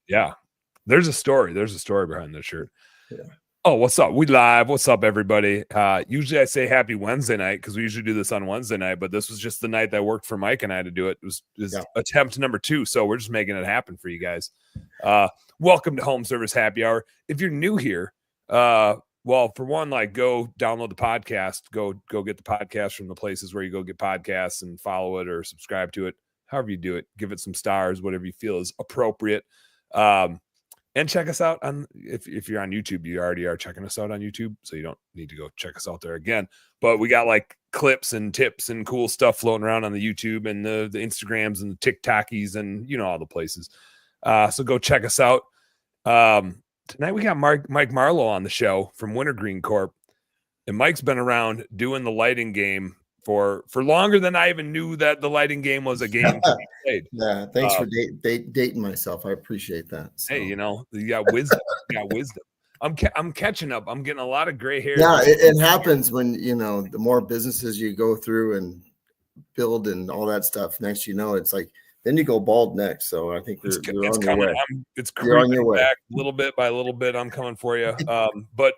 Yeah. There's a story behind this shirt. Yeah. Oh, what's up? We live. What's up, everybody? Usually I say happy Wednesday night because we usually do this on Wednesday night, but this was just the night that worked for Mike and I to do it. It was attempt number 2, so we're just making it happen for you guys. Welcome to Home Service Happy Hour. If you're new here, well, for one, like, go download the podcast. Go get the podcast from the places where you go get podcasts and follow it or subscribe to it. However you do it, give it some stars, whatever you feel is appropriate. And check us out on, if you're on YouTube, you already are checking us out on YouTube, so you don't need to go check us out there again. But we got like clips and tips and cool stuff floating around on the YouTube and the Instagrams and the TikTokies and, you know, all the places. So go check us out. Tonight we got Mike Marlow on the show from Wintergreen Corp. And Mike's been around doing the lighting game for longer than I even knew that the lighting game was a game to be played. Yeah, thanks for dating myself. I appreciate that. So. Hey, you know, you got wisdom. I'm catching up. I'm getting a lot of gray hair. Yeah, it happens when, you know, the more businesses you go through and build and all that stuff. Next, you know, it's like then you go bald next. So I think you're on your way. It's creeping back little bit by little bit. I'm coming for you. But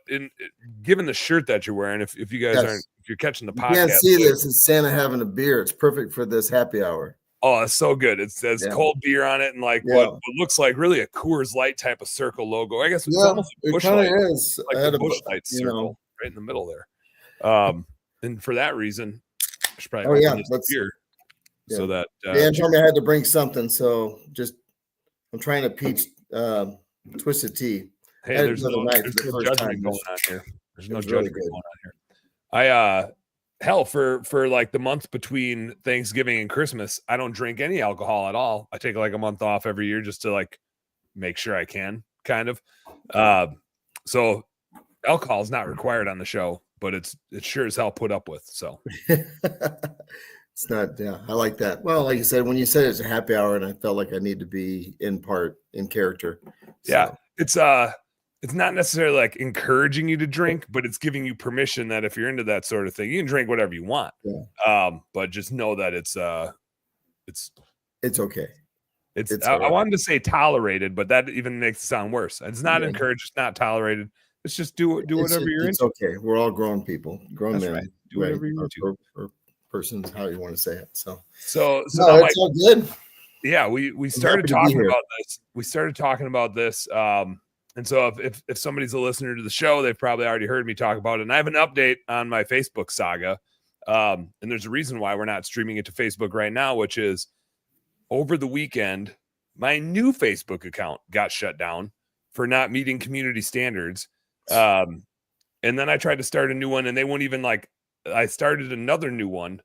given the shirt that you're wearing, if you guys aren't, if you're catching the podcast, you can't see this. It's Santa having a beer. It's perfect for this happy hour. Oh, it's so good. It says cold beer on it and like what looks like really a Coors Light type of circle logo. I guess it's almost a Busch Light. Is. Like a Busch Light circle right in the middle there. And for that reason, I should probably open this beer. Yeah. So that Dan told me I had to bring something, so I'm trying to peach twisted tea. Hey, there's no judgment going on here. There's no judgment going on here. Hell, for like the month between Thanksgiving and Christmas, I don't drink any alcohol at all. I take like a month off every year just to like make sure I can, kind of. So alcohol is not required on the show, but it's sure as hell put up with. So. It's not, I like that. Well, like you said, when you said it's a happy hour, and I felt like I need to be in character. So. Yeah, it's not necessarily like encouraging you to drink, but it's giving you permission that if you're into that sort of thing, you can drink whatever you want. Yeah. But just know that it's okay. I wanted to say tolerated, but that even makes it sound worse. It's not encouraged, it's not tolerated. It's just do whatever you're into. It's okay. We're all grown people, grown men. Right. Do whatever you're into. Or persons, how you want to say it. So no, it's all good. Yeah, we started talking about this. We started talking about this. And so if somebody's a listener to the show, they've probably already heard me talk about it. And I have an update on my Facebook saga. And there's a reason why we're not streaming it to Facebook right now, which is over the weekend, my new Facebook account got shut down for not meeting community standards. And then I tried to start a new one and they won't even I started another new one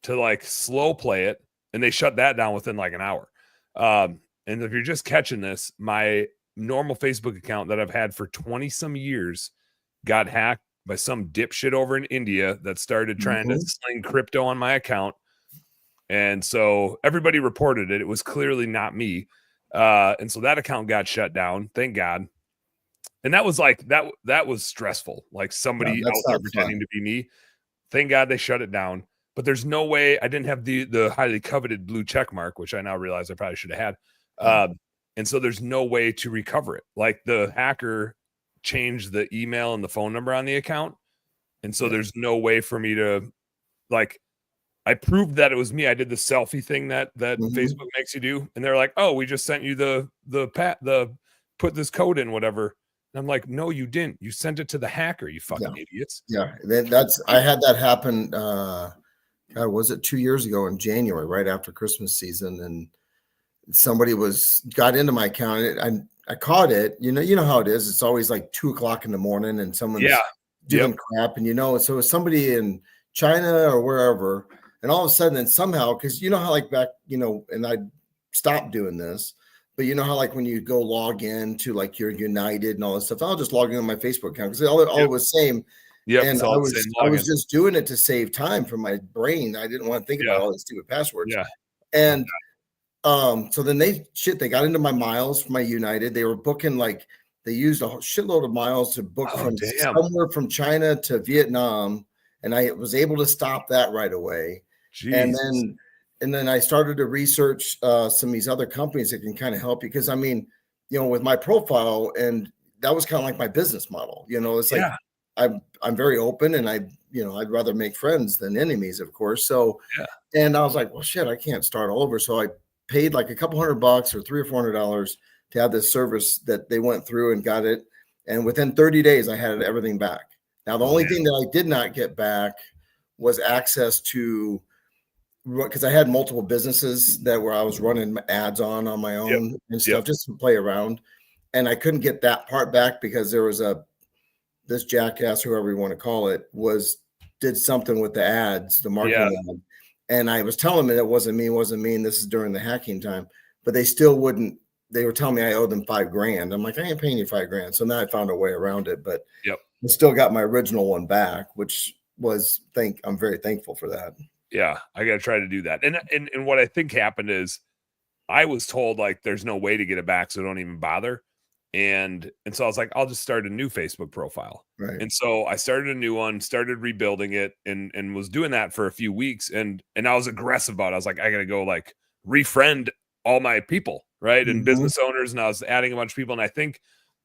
to like slow play it and they shut that down within like an hour. And if you're just catching this, my normal Facebook account that I've had for 20 some years got hacked by some dipshit over in India that started trying to sling crypto on my account. And so everybody reported it. It was clearly not me. And so that account got shut down. Thank God. And that was like, that was stressful. Like somebody out there pretending to be me. Thank God they shut it down. But there's no way I didn't have the highly coveted blue check mark, which I now realize I probably should have had. And so there's no way to recover it. Like the hacker changed the email and the phone number on the account. And so there's no way for me to I proved that it was me. I did the selfie thing that Facebook makes you do. And they're like, oh, we just sent you the put this code in, whatever. And I'm like, no, you didn't. You sent it to the hacker, you fucking idiots. Yeah. I had that happen. God, was it 2 years ago in January, right after Christmas season? And somebody got into my account. I caught it. You know how it is. It's always like 2:00 in the morning and someone's doing crap. And, so it was somebody in China or wherever. And all of a sudden, and somehow, because you know how like back, and I stopped doing this. But you know how like when you go log in to like your United and all this stuff, I'll just log in on my Facebook account because all was same. Yeah, and I was just doing it to save time for my brain. I didn't want to think about all these stupid passwords. Yeah, and so then they got into my miles for my United. They were booking they used a shitload of miles to book from somewhere from China to Vietnam, and I was able to stop that right away. Jeez. And then I started to research some of these other companies that can kind of help you. Because, with my profile, and that was kind of like my business model. It's like I'm very open, and I'd rather make friends than enemies, of course. So, and I was like, well, shit, I can't start all over. So I paid like a couple $100 or $300 or $400 to have this service that they went through and got it. And within 30 days, I had everything back. Now, the only thing that I did not get back was access to, because I had multiple businesses where I was running ads on my own and stuff, just to play around. And I couldn't get that part back because there was this jackass, whoever you want to call it, did something with the ads, the marketing ad. And I was telling them it wasn't me, and this is during the hacking time, but they still wouldn't. They were telling me I owed them $5,000. I'm like, I ain't paying you $5,000. So now I found a way around it, but I still got my original one back, which I'm very thankful for that. Yeah, I got to try to do that. And what I think happened is I was told like there's no way to get it back, so don't even bother. And so I was like, I'll just start a new Facebook profile. Right. And so I started a new one, started rebuilding it, and was doing that for a few weeks. And I was aggressive about it. I was like, I got to go like refriend all my people, right? And business owners, and I was adding a bunch of people. And I think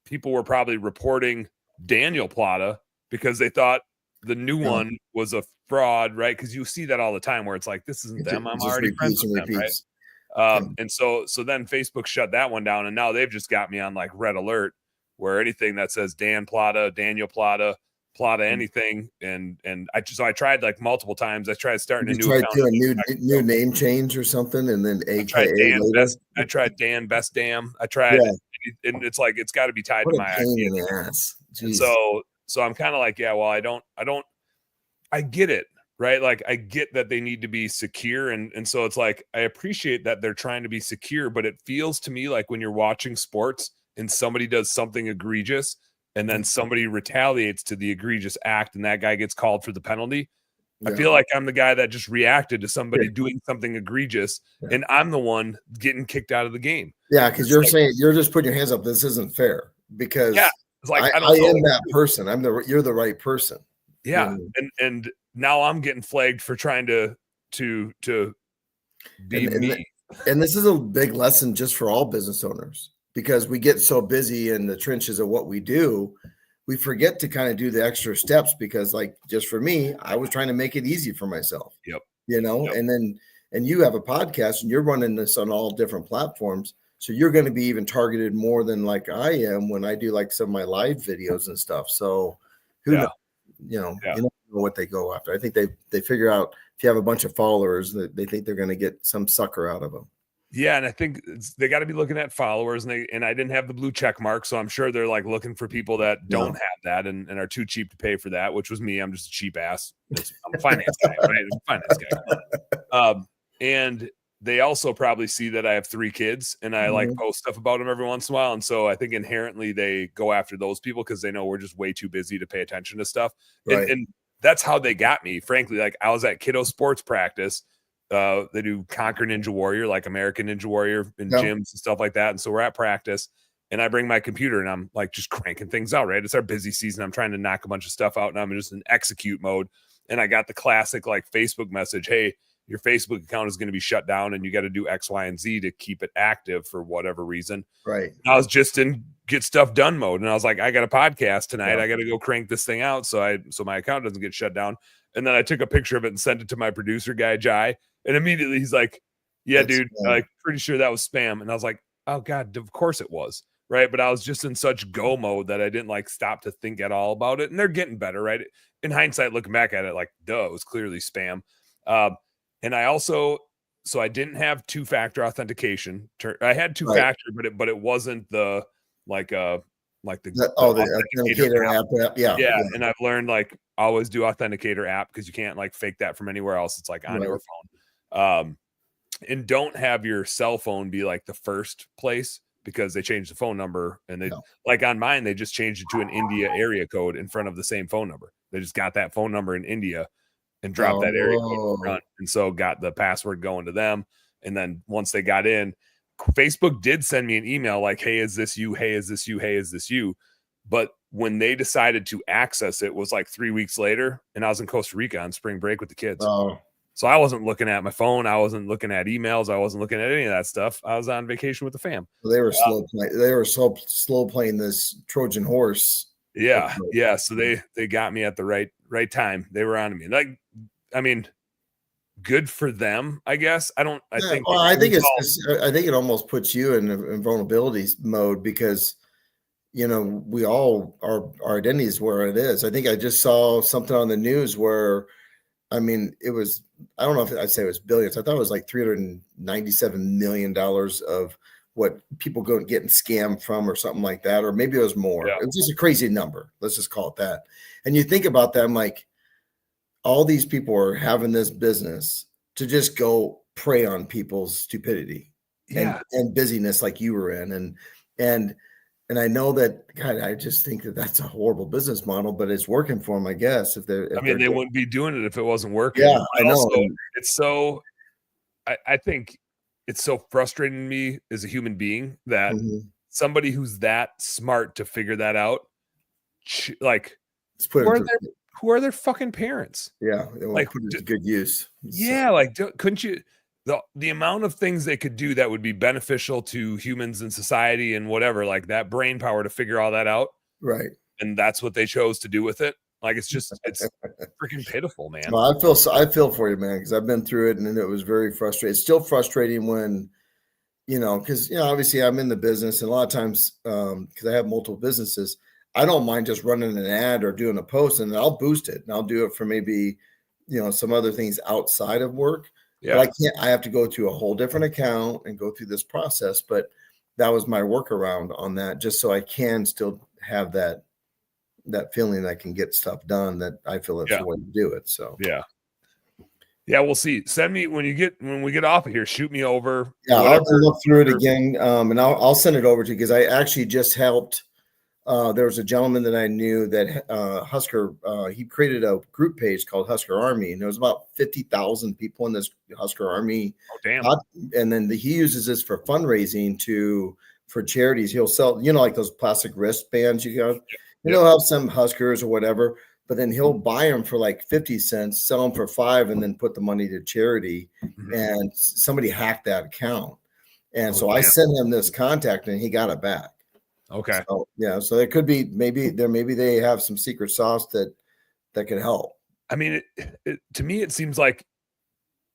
people were probably reporting Daniel Plata because they thought the new one was a fraud, right? Because you see that all the time where it's like, this isn't them. I'm already friends with them, right? And so then Facebook shut that one down, and now they've just got me on like red alert, where anything that says Dan Plata, Daniel Plata, anything, and I tried like multiple times. I tried starting a new account. Do a new name change or something, and then I tried Dan Best Damn. I tried, and it's like it's got to be tied to my pain in the ass. So I'm kind of like, well, I get it. Right. Like I get that they need to be secure. And so it's like, I appreciate that they're trying to be secure, but it feels to me like when you're watching sports and somebody does something egregious and then somebody retaliates to the egregious act and that guy gets called for the penalty. I feel like I'm the guy that just reacted to somebody doing something egregious and I'm the one getting kicked out of the game. Yeah. Cause you're saying, you're just putting your hands up. This isn't fair because it's like, I am that person. You're the right person. Yeah. And now I'm getting flagged for trying to be me. And this is a big lesson just for all business owners, because we get so busy in the trenches of what we do, we forget to kind of do the extra steps. Because like, just for me, I was trying to make it easy for myself. And you have a podcast and you're running this on all different platforms. So you're going to be even targeted more than like I am when I do like some of my live videos and stuff. So who knows? You don't know what they go after. I think they figure out if you have a bunch of followers that they think they're going to get some sucker out of them. Yeah, and I think they got to be looking at followers, and I didn't have the blue check mark, so I'm sure they're like looking for people that don't have that and are too cheap to pay for that, which was me. I'm just a cheap ass. I'm a finance guy, right? I'm a finance guy. And they also probably see that I have 3 kids and I like post stuff about them every once in a while. And so I think inherently they go after those people because they know we're just way too busy to pay attention to stuff. Right. And that's how they got me, frankly. Like I was at kiddo sports practice. They do Conquer Ninja Warrior, like American Ninja Warrior in gyms and stuff like that. And so we're at practice and I bring my computer and I'm like just cranking things out, right? It's our busy season. I'm trying to knock a bunch of stuff out and I'm just in execute mode. And I got the classic like Facebook message, hey, your Facebook account is going to be shut down and you got to do X, Y, and Z to keep it active for whatever reason. Right. I was just in get stuff done mode. And I was like, I got a podcast tonight. I got to go crank this thing out. So my account doesn't get shut down. And then I took a picture of it and sent it to my producer guy, Jai. And immediately he's like, yeah, that's dude, like pretty sure that was spam. And I was like, oh God, of course it was. Right. But I was just in such go mode that I didn't like stop to think at all about it. And they're getting better. Right. In hindsight, looking back at it, like, duh, it was clearly spam. And I also, so I didn't have 2-factor authentication. I had 2-factor, but it wasn't the the authenticator app. Yeah. And I've learned like always do authenticator app because you can't like fake that from anywhere else. It's like on your phone. And don't have your cell phone be like the first place because they changed the phone number and they like on mine, they just changed it to an India area code in front of the same phone number. They just got that phone number in India and dropped that area code front, and so got the password going to them. And then once they got in, Facebook did send me an email like, hey, is this you? Hey, is this you? Hey, is this you? But when they decided to access it was like 3 weeks later, and I was in Costa Rica on spring break with the kids. So I wasn't looking at my phone. I wasn't looking at emails. I wasn't looking at any of that stuff. I was on vacation with the fam. They were they were so slow playing this Trojan horse. Yeah. Yeah. So they got me at the right time. They were on me. Like, I mean, good for them, I guess. I think it almost puts you in vulnerability mode because, you know, we all our identities where it is. I think I just saw something on the news where, I mean, it was, I don't know if I'd say it was billions. I thought it was like $397 million of what people getting scammed from or something like that. Or maybe it was more. Yeah. It was just a crazy number. Let's just call it that. And you think about that, I'm like, all these people are having this business to just go prey on people's stupidity and busyness like you were in. And I know that, God, I just think that that's a horrible business model, but it's working for them, I guess. They wouldn't be doing it if it wasn't working. Yeah, I know. Also, it's so, I think it's so frustrating to me as a human being that somebody who's that smart to figure that out, like, who are their fucking parents? Yeah, they won't put it to good use. Yeah, like, couldn't you? The amount of things they could do that would be beneficial to humans and society and whatever, like that brain power to figure all that out. Right. And that's what they chose to do with it. Like, it's freaking pitiful, man. Well, I feel for you, man, because I've been through it and it was very frustrating. It's still frustrating when, you know, because, you know, obviously I'm in the business and a lot of times, because I have multiple businesses, I don't mind just running an ad or doing a post and I'll boost it and I'll do it for maybe, you know, some other things outside of work. Yeah. But I have to go to a whole different account and go through this process. But that was my workaround on that, just so I can still have that feeling that I can get stuff done, that I feel it's the way to do it. So yeah, we'll see. Send me when we get off of here, shoot me over. Yeah, I'll look through it again. And I'll send it over to you because I actually just helped. There was a gentleman that I knew that Husker, he created a group page called Husker Army, and there was about 50,000 people in this Husker Army. Oh, damn. And then he uses this for fundraising for charities. He'll sell, you know, like those plastic wristbands you got. He'll have some Huskers or whatever, but then he'll buy them for like 50 cents, sell them for $5, and then put the money to charity. And somebody hacked that account. And I sent him this contact and he got it back. Okay. So there could be maybe they have some secret sauce that could help. I mean, to me, it seems like,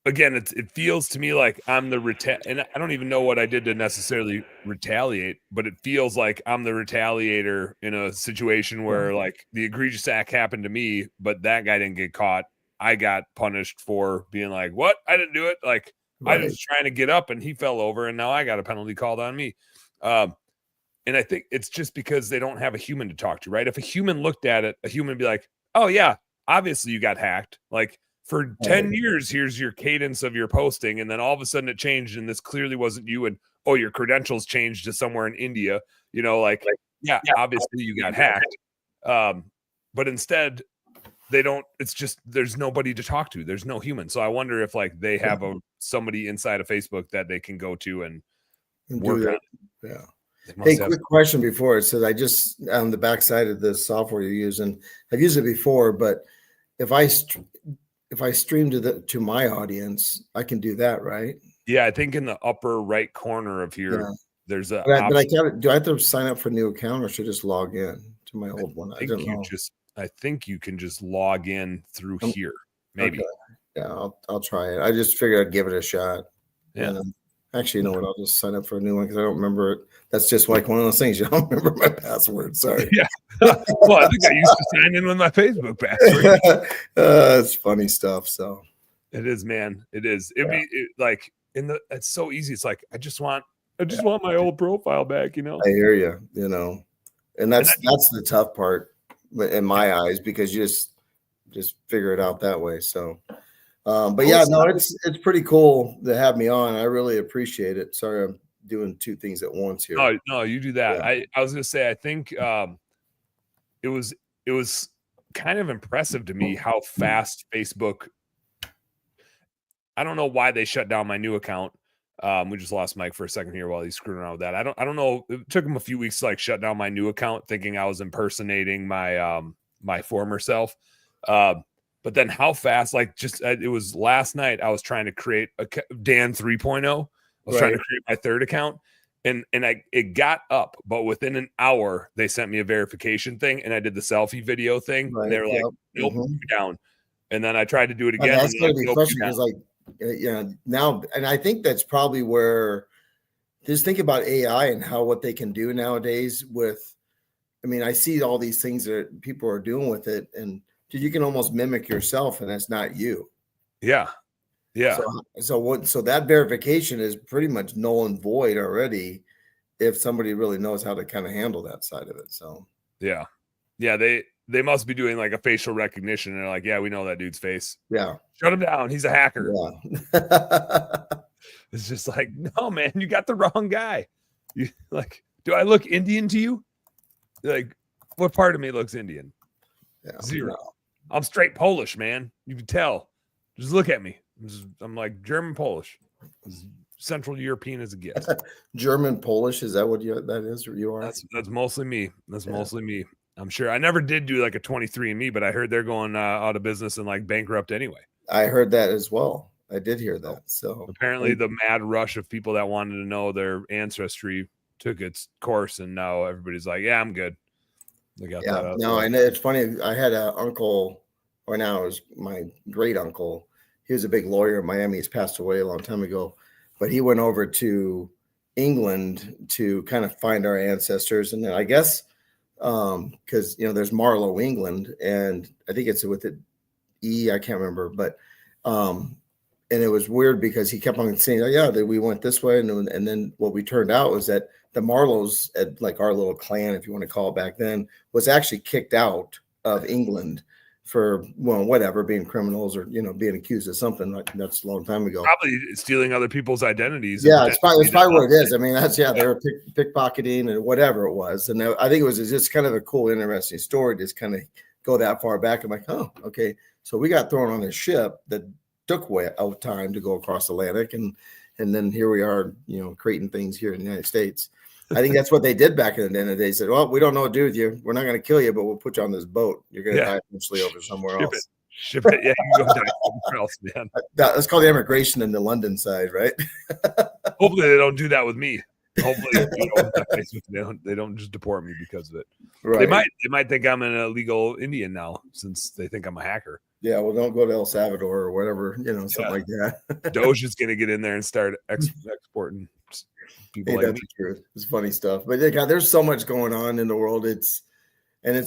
again, it feels to me like I'm the and I don't even know what I did to necessarily retaliate, but it feels like I'm the retaliator in a situation where like the egregious act happened to me, but that guy didn't get caught. I got punished for being like, what? I didn't do it. Like, I was trying to get up and he fell over and now I got a penalty called on me. And I think it's just because they don't have a human to talk to, right? If a human looked at it, a human would be like, oh yeah, obviously you got hacked. Like, for 10 years, here's your cadence of your posting. And then all of a sudden it changed and this clearly wasn't you. And, oh, your credentials changed to somewhere in India, you know, like obviously you got hacked. But instead they don't, it's just, there's nobody to talk to. There's no human. So I wonder if like they have somebody inside of Facebook that they can go to and work on it. Yeah. Hey, quick question before it says, I just, on the backside of the software you're using, I've used it before, but if I stream to my audience, I can do that, right? Yeah, I think in the upper right corner of here, there's a. Do I have to sign up for a new account, or should I just log in to my old one? I think you can just log in through here, maybe. Okay. Yeah, I'll try it. I just figured I'd give it a shot. Yeah. Actually, you know what? I'll just sign up for a new one because I don't remember it. That's just like one of those things. You don't remember my password. Sorry. Yeah. Well, I think I used to sign in with my Facebook password. It's funny stuff. So it is, man. It is. It's so easy. It's like I just want my old profile back. You know. I hear you. You know, and that's the tough part in my eyes because you just figure it out that way. So. But yeah, no, it's pretty cool to have me on. I really appreciate it. Sorry, I'm doing two things at once here. No, you do that. Yeah. I was gonna say, I think it was kind of impressive to me how fast Facebook. I don't know why they shut down my new account. We just lost Mike for a second here while he's screwing around with that. I don't know. It took him a few weeks to like shut down my new account, thinking I was impersonating my my former self. But then how fast, like it was last night, I was trying to create a Dan 3.0. I was trying to create my third account and it got up, but within an hour they sent me a verification thing and I did the selfie video thing. And they were like, nope, you're down. And then I tried to do it again. That's going to be frustrating because like, now, and I think that's probably where just think about AI and what they can do nowadays with, I mean, I see all these things that people are doing with it and you can almost mimic yourself and it's not you. Yeah. Yeah. So that verification is pretty much null and void already if somebody really knows how to kind of handle that side of it. So yeah. They must be doing like a facial recognition and they're like, yeah, we know that dude's face. Yeah. Shut him down. He's a hacker. Yeah. It's just like, no, man, you got the wrong guy. You like, do I look Indian to you? Like, what part of me looks Indian? Yeah. Zero. No. I'm straight Polish, man. You can tell. Just look at me. I'm like German Polish, as Central European as it gets. German Polish, is that what that is? You are? That's mostly me. That's mostly me. I'm sure. I never did do like a 23andMe, but I heard they're going out of business and like bankrupt anyway. I heard that as well. I did hear that. So apparently, the mad rush of people that wanted to know their ancestry took its course, and now everybody's like, "Yeah, I'm good." No, and it's funny. I had an uncle, or now it was my great uncle. He was a big lawyer in Miami. He's passed away a long time ago, but he went over to England to kind of find our ancestors. And then I guess because there's Marlow, England, and I think it's with it I can't remember, but and it was weird because he kept on saying, "Oh yeah, that we went this way," and then what we turned out was that the Marlows, at like our little clan, if you want to call it back then, was actually kicked out of England for whatever, being criminals or being accused of something. Like that's a long time ago. Probably stealing other people's identities. Yeah, it's probably what it is. I mean, they were pickpocketing and whatever it was. And I think it was just kind of a cool, interesting story. Just kind of go that far back. I'm like, oh, okay. So we got thrown on a ship that took out time to go across the Atlantic, and then here we are, creating things here in the United States. I think that's what they did back in the day. They said, well, we don't know what to do with you. We're not going to kill you, but we'll put you on this boat. You're going to die eventually over somewhere else. Ship it. Yeah, you can go die somewhere else, man. That's called the immigration in the London side, right? Hopefully they don't do that with me. Hopefully they don't just deport me because of it. Right. They might think I'm an illegal Indian now since they think I'm a hacker. Yeah, well, don't go to El Salvador or whatever, something like that. Doge is going to get in there and start exporting people like me. It's funny stuff. But God, there's so much going on in the world. It's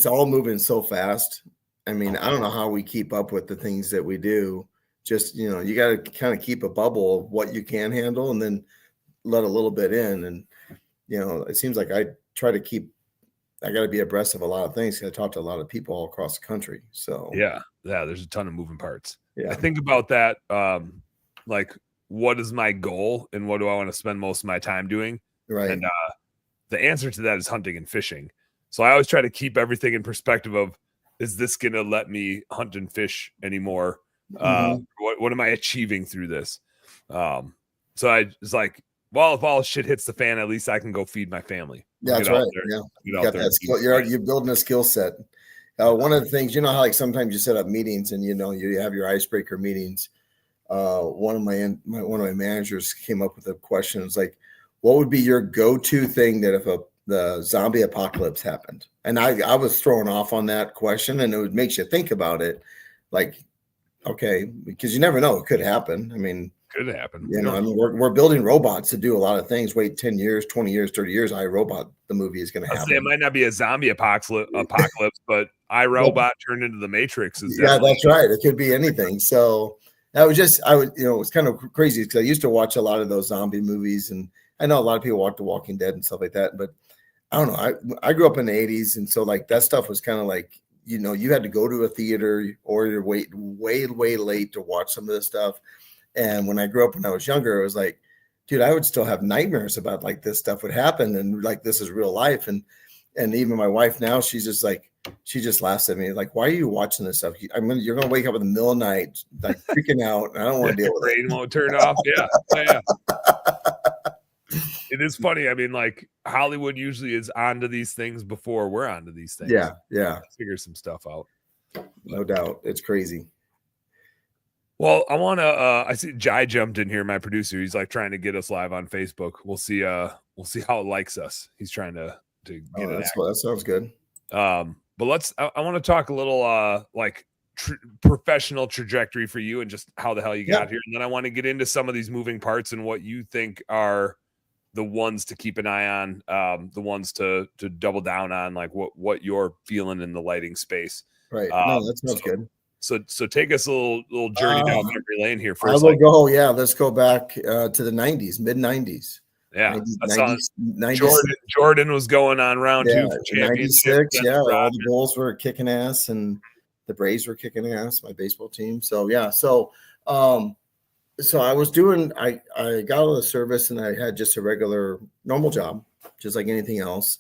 all moving so fast. I mean, I don't know how we keep up with the things that we do. Just, you got to kind of keep a bubble of what you can handle and then let a little bit in. And, it seems like I got to be abreast of a lot of things. I talk to a lot of people all across the country. So yeah, there's a ton of moving parts. Yeah. I think about that. Like, what is my goal and what do I want to spend most of my time doing? Right. And the answer to that is hunting and fishing. So I always try to keep everything in perspective of, is this going to let me hunt and fish anymore? What am I achieving through this? So I was like, well, if all shit hits the fan, at least I can go feed my family. Yeah, that's right. Yeah. You got that skill. You're building a skill set. One of the things, how like sometimes you set up meetings and you have your icebreaker meetings. One of my managers came up with a question. It's like, what would be your go-to thing that if the zombie apocalypse happened? And I was thrown off on that question, and it makes you think about it. Like, okay, because you never know, it could happen. I mean, could happen. We're building robots to do a lot of things. Wait 10 years, 20 years, 30 years, iRobot, the movie is going to happen. It might not be a zombie apocalypse, but iRobot turned into the Matrix. Yeah, that's right. It could be anything. So that was just, it was kind of crazy because I used to watch a lot of those zombie movies, and I know a lot of people watch The Walking Dead and stuff like that, but I don't know. I grew up in the 80s, and so like that stuff was kind of like, you had to go to a theater or you wait way late to watch some of this stuff. And when I grew up when I was younger, it was like, dude, I would still have nightmares about like this stuff would happen and like this is real life. And even my wife now, she's just like, she just laughs at me like, why are you watching this stuff? You're gonna wake up in the middle of the night like freaking out. And I don't want to deal with it. Brain won't turn off. Yeah. It is funny. I mean, like Hollywood usually is onto these things before we're onto these things. Yeah. Figure some stuff out. No doubt. It's crazy. Well, I want to, I see Jai jumped in here, my producer. He's like trying to get us live on Facebook. We'll see how it likes us. He's trying to get it. That sounds good. But I want to talk a little, like professional trajectory for you and just how the hell you got here. And then I want to get into some of these moving parts and what you think are the ones to keep an eye on, the ones to double down on, like what you're feeling in the lighting space. Right. No, that sounds good. So take us a little journey down memory lane here first. I will go. Yeah, let's go back to the 90s, mid 90s. Yeah, 90s. Jordan was going on round 2 for championship. 96. Yeah, all the Bulls were kicking ass, and the Braves were kicking ass. My baseball team. So yeah, so I was doing. I got out of the service, and I had just a regular, normal job, just like anything else.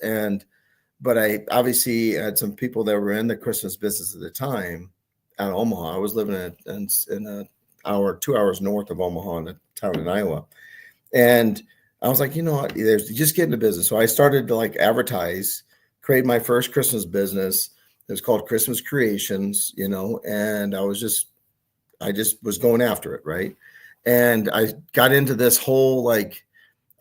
But I obviously had some people that were in the Christmas business at the time. Out of Omaha. I was living in an hour, 2 hours north of Omaha in a town in Iowa. And I was like, you know what, just get into business. So I started to like advertise, create my first Christmas business. It was called Christmas Creations, and I just was going after it. Right. And I got into this whole, like,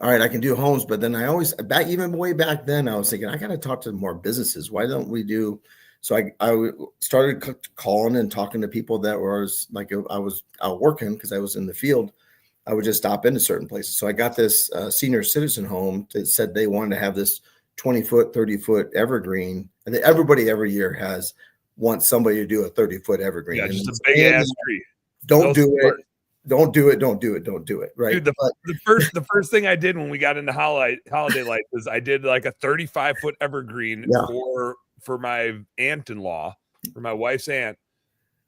all right, I can do homes, but then even way back then, I was thinking, I got to talk to more businesses. Why don't we do? So I started calling and talking to people that was like, I was out working because I was in the field. I would just stop into certain places. So I got this senior citizen home that said they wanted to have this 20-foot, 30-foot evergreen. And everybody every year wants somebody to do a 30-foot evergreen. Yeah, just a big ass tree. Don't do it. Don't do it. Right. Dude, the first thing I did when we got into holiday lights was I did like a 35-foot evergreen for my aunt-in-law, for my wife's aunt.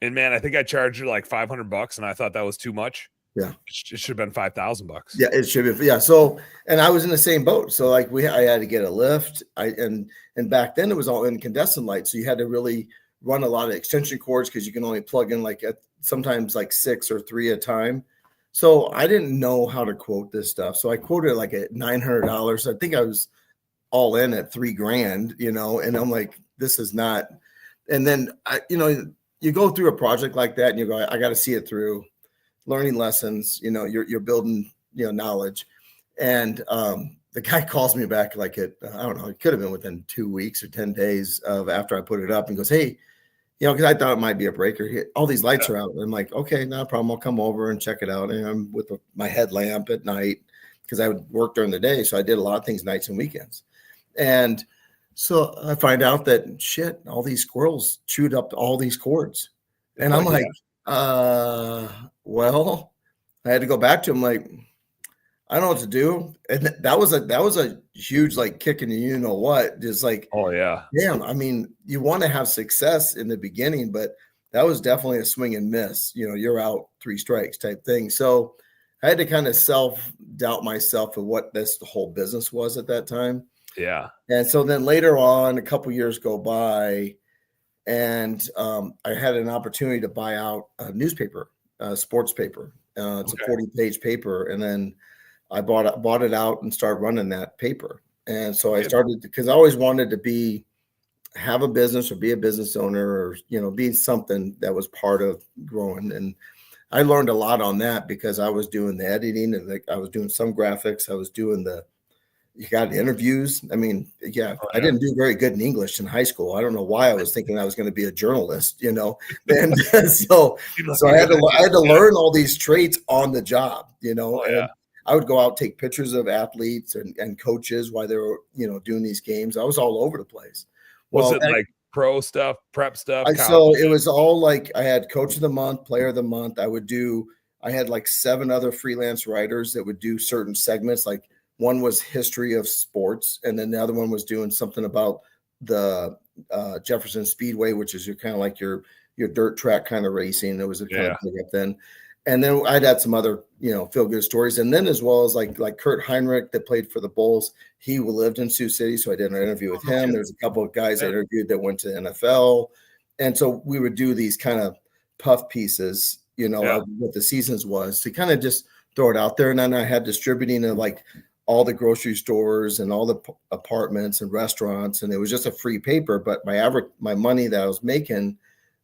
And man, I think I charged her like $500, and I thought that was too much. Yeah. It should have been $5,000. Yeah, it should be. Yeah. So, and I was in the same boat. So like I had to get a lift. And back then it was all incandescent lights. So you had to really run a lot of extension cords because you can only plug in sometimes like 6 or 3 at a time. So I didn't know how to quote this stuff. So I quoted like at $900. I think I was all in at $3,000, and I'm like, this is not. And then you go through a project like that and you go, I got to see it through. Learning lessons, you're building, knowledge. And the guy calls me back like I don't know, it could have been within 2 weeks or 10 days of after I put it up, and goes, hey, because I thought it might be a breaker here. All these lights are out. And I'm like, okay, no problem. I'll come over and check it out. And I'm with my headlamp at night because I would work during the day. So I did a lot of things nights and weekends. And so I find out that shit, all these squirrels chewed up all these cords. And I'm like, well, I had to go back to him like, I don't know what to do. And that was a huge like kick in the what, just like, oh yeah. Damn. I mean, you want to have success in the beginning, but that was definitely a swing and miss. You're out 3 strikes type thing. So I had to kind of self-doubt myself of what the whole business was at that time. Yeah. And so then later on, a couple years go by, and I had an opportunity to buy out a newspaper, a sports paper. It's a 40-page paper. And then I bought it out and started running that paper. And so I started, because I always wanted to have a business or be a business owner, or, be something that was part of growing. And I learned a lot on that because I was doing the editing, and I was doing some graphics. I was doing you got interviews. I mean, I didn't do very good in English in high school. I don't know why I was thinking I was going to be a journalist, and so I had to learn all these traits on the job, and I would go out, take pictures of athletes and coaches while they were, doing these games. I was all over the place. Was it like pro stuff, prep stuff? So it was all like, I had coach of the month, player of the month. I had like 7 other freelance writers that would do certain segments. Like, one was history of sports, and then the other one was doing something about the Jefferson Speedway, which is your kind of like your dirt track kind of racing. It was a kind of big up then. And then I'd had some other, feel good stories. And then as well as like Kurt Heinrich that played for the Bulls, he lived in Sioux City. So I did an interview with him. There's a couple of guys I interviewed that went to the NFL. And so we would do these kind of puff pieces, of what the seasons was, to kind of just throw it out there. And then I had distributing of like all the grocery stores and all the apartments and restaurants. And it was just a free paper, but my money that I was making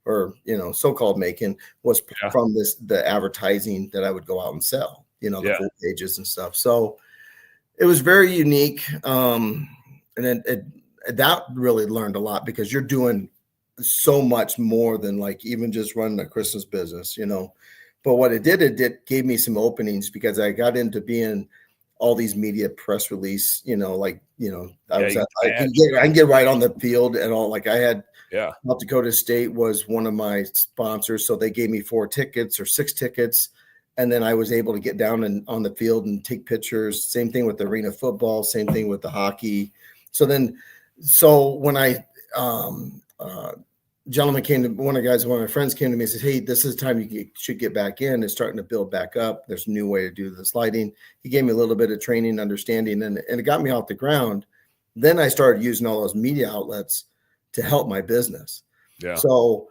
or, so-called making was from the advertising that I would go out and sell, the full pages and stuff. So it was very unique. And then that really learned a lot, because you're doing so much more than like even just running a Christmas business, But what it did gave me some openings, because I got into being all these media press release, I can get right on the field and all. Like I had, South Dakota State was one of my sponsors, so they gave me 4 tickets or 6 tickets, and then I was able to get down and on the field and take pictures. Same thing with the arena football, same thing with the hockey. So when I one of my friends came to me and said, "Hey, this is the time you should get back in. It's starting to build back up. There's a new way to do the sliding." He gave me a little bit of training, understanding, and it got me off the ground. Then I started using all those media outlets to help my business. Yeah. So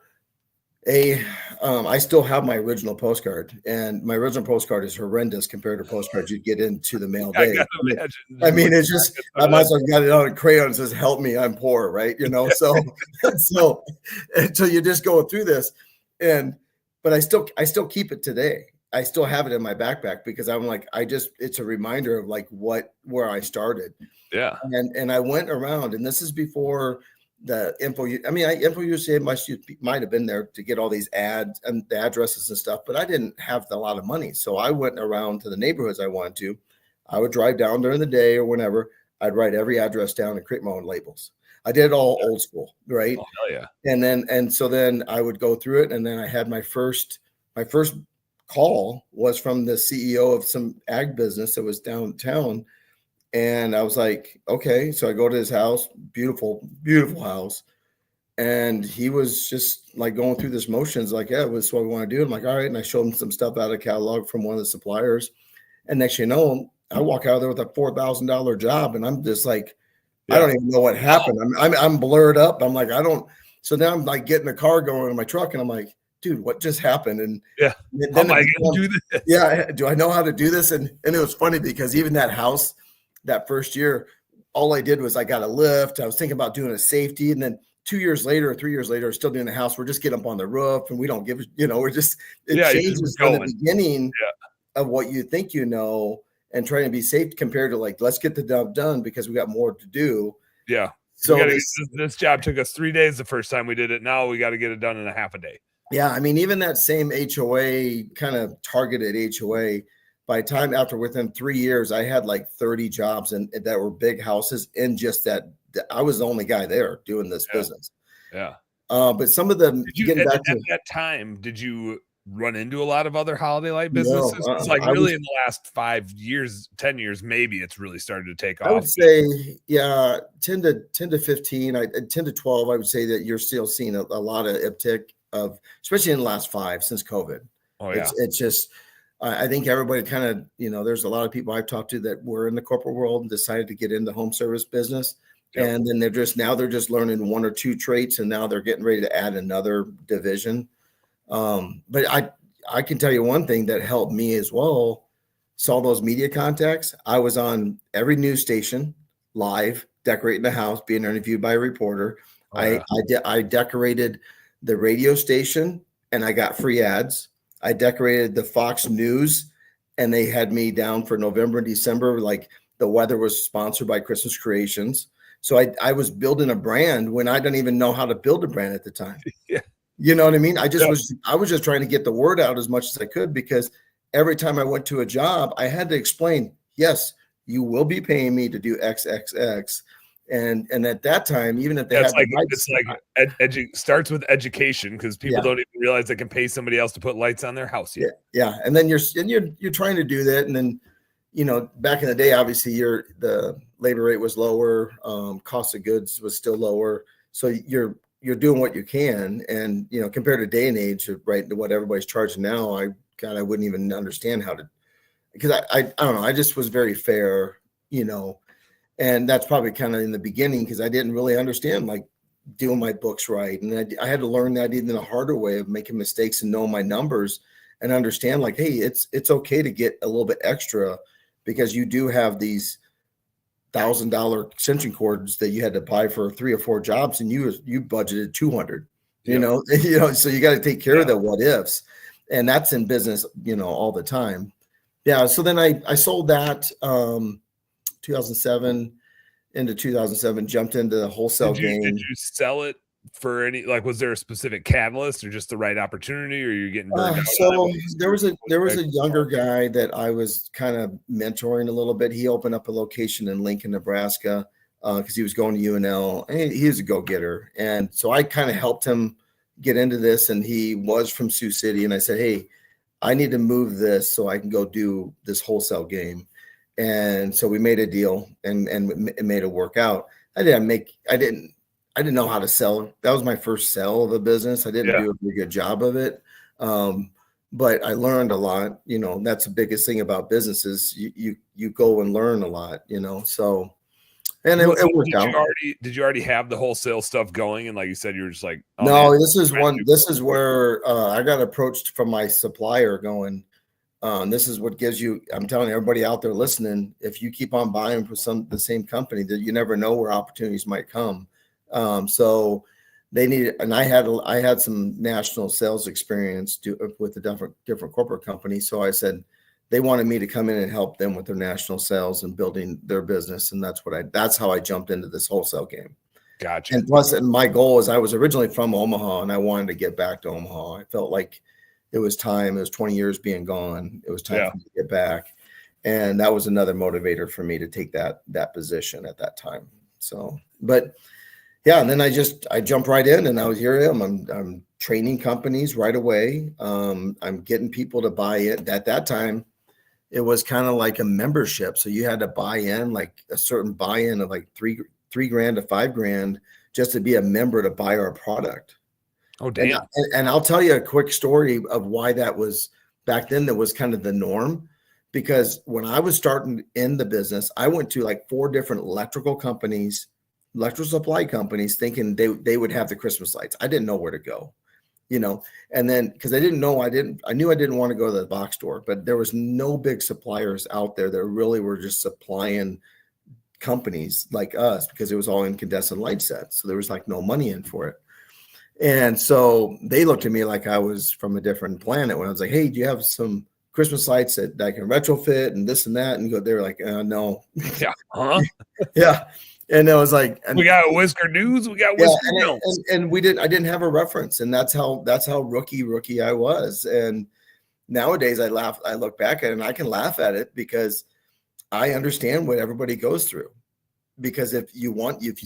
I still have my original postcard, and my original postcard is horrendous compared to postcards you get into the mail day. I mean, it's just, I might as well got it on a crayon. It says, "Help me, I'm poor," right? So you just go through this, but I still keep it today. I still have it in my backpack, because I'm like, it's a reminder of like where I started. Yeah. And I went around, and this is before the info. Info USA might have been there to get all these ads and the addresses and stuff, but I didn't have a lot of money. So I went around to the neighborhoods I wanted to. I would drive down during the day or whenever. I'd write every address down and create my own labels. I did it all old school, right? Oh, hell yeah. And so then I would go through it, and then I had my first call was from the CEO of some ag business that was downtown. And I was like, okay. So I go to his house, beautiful, beautiful house. And he was just like going through this motions, like, "Yeah, this is what we want to do." I'm like, "All right." And I showed him some stuff out of catalog from one of the suppliers. And next thing you know, I walk out of there with a $4,000 job. And I'm just like, I don't even know what happened. I'm blurred up. I'm like, so now I'm like getting the car going in my truck, and I'm like, "Dude, what just happened?" And then how am I going to do this? Yeah. Do I know how to do this? And it was funny, because even that house, that first year, all I did was I got a lift. I was thinking about doing a safety. And then 2 years later or 3 years later, still doing the house. We're just getting up on the roof, and we don't give, we're just, changes from the beginning of what you think, and trying to be safe compared to like, let's get the job done because we got more to do. Yeah. So this job took us 3 days the first time we did it. Now we got to get it done in a half a day. Yeah. Even that same HOA, kind of targeted HOA, by the time within 3 years, I had like 30 jobs and that were big houses, and just that I was the only guy there doing this business. Yeah. But some of them at that time, did you run into a lot of other holiday light businesses? No, it's like really in the last 5 years, 10 years, maybe it's really started to take off. I would say, 10 to 15, 10 to 12, I would say that you're still seeing a lot of uptick of, especially in the last 5 since COVID. Oh yeah. It's just, I think everybody kind of, there's a lot of people I've talked to that were in the corporate world and decided to get into home service business. Yep. And then they're just learning 1 or 2 traits, and now they're getting ready to add another division. But I can tell you one thing that helped me as well. Saw those media contacts. I was on every news station live, decorating the house, being interviewed by a reporter. Oh, yeah. I decorated the radio station, and I got free ads. I decorated the Fox News, and they had me down for November and December. Like the weather was sponsored by Christmas Creations. So I was building a brand when I didn't even know how to build a brand at the time. Yeah. You know what I mean? I was just trying to get the word out as much as I could, because every time I went to a job, I had to explain, yes, you will be paying me to do XXX. And at that time, even if they had starts with education, because people don't even realize they can pay somebody else to put lights on their house yet. Yeah. And then you're trying to do that. And then, back in the day, obviously the labor rate was lower. Cost of goods was still lower. So you're doing what you can. And, compared to day and age, right, to what everybody's charging now, I wouldn't even understand how to, because I don't know. I just was very fair, and that's probably kind of in the beginning, because I didn't really understand like doing my books right. And I had to learn that even the harder way of making mistakes and know my numbers and understand like, hey, it's okay to get a little bit extra, because you do have these $1,000 extension cords that you had to buy for 3 or 4 jobs, and you budgeted 200. So you got to take care of the what ifs, and that's in business, all the time. Yeah. So then I sold that 2007 into 2007, jumped into the wholesale game. Did you sell it for any, like, was there a specific catalyst or just the right opportunity, or you're getting burned out? So there was a younger guy that I was kind of mentoring a little bit. He opened up a location in Lincoln, Nebraska, because he was going to UNL, and he was a go-getter. And so I kind of helped him get into this, and he was from Sioux City. And I said, hey, I need to move this so I can go do this wholesale game. And so we made a deal and it made it work out. I didn't know how to sell. That was my first sell of a business. I didn't do a very good job of it. But I learned a lot. That's the biggest thing about businesses. You go and learn a lot, so, and it worked out. Did you already have the wholesale stuff going? And like you said, you were just like, oh, no, this is where I got approached from my supplier going, this is what gives you, I'm telling everybody out there listening, if you keep on buying from the same company, that you never know where opportunities might come. So they needed, and I had some national sales experience with the different corporate companies. So I said, they wanted me to come in and help them with their national sales and building their business. And that's how I jumped into this wholesale game. Gotcha. And plus, my goal is, I was originally from Omaha and I wanted to get back to Omaha. I felt like it was time. It was 20 years being gone. It was time for me to get back. And that was another motivator for me to take that position at that time. So, but yeah, and then I jumped right in, and here I am. I'm training companies right away. I'm getting people to buy it. At that time, it was kind of like a membership. So you had to buy in, like a certain buy-in of like $3,000 to $5,000 just to be a member to buy our product. Oh, damn. And I'll tell you a quick story of why that was back then. That was kind of the norm, because when I was starting in the business, I went to like 4 different electrical supply companies, thinking they would have the Christmas lights. I didn't know where to go, and then, because I knew I didn't want to go to the box store, but there was no big suppliers out there that really were just supplying companies like us, because it was all incandescent light sets. So there was like no money in for it. And so they looked at me like I was from a different planet when I was like, hey, do you have some Christmas lights that I can retrofit and this and that? And they were like, no. Yeah. Huh? Yeah. And I was like, we got Whisker News. We got Whisker News. And I didn't have a reference. And that's how rookie I was. And nowadays I look back at it and I can laugh at it, because I understand what everybody goes through. Because if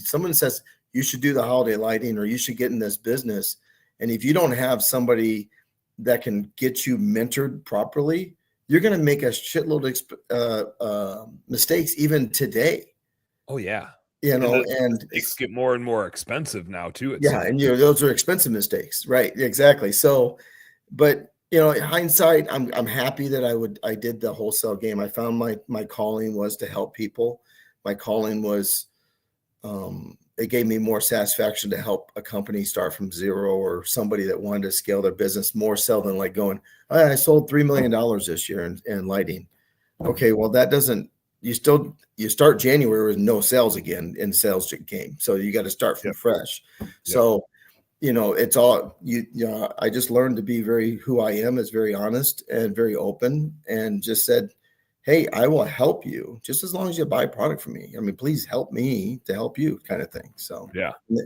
someone says you should do the holiday lighting, or you should get in this business, and if you don't have somebody that can get you mentored properly, you're going to make a shitload of mistakes even today. Oh yeah. And it's get more and more expensive now too. And those are expensive mistakes, right? Exactly. So, but in hindsight, I'm happy that I did the wholesale game. I found my calling was to help people. My calling was, it gave me more satisfaction to help a company start from zero, or somebody that wanted to scale their business, more so than like going, I sold $3 million this year in lighting. Okay, well, that doesn't, you start January with no sales again in sales game. So you got to start from fresh. Yep. So, it's all, I just learned to be who I am is very honest and very open, and just said, hey, I will help you just as long as you buy product from me. I mean, please help me to help you, kind of thing. So, yeah. And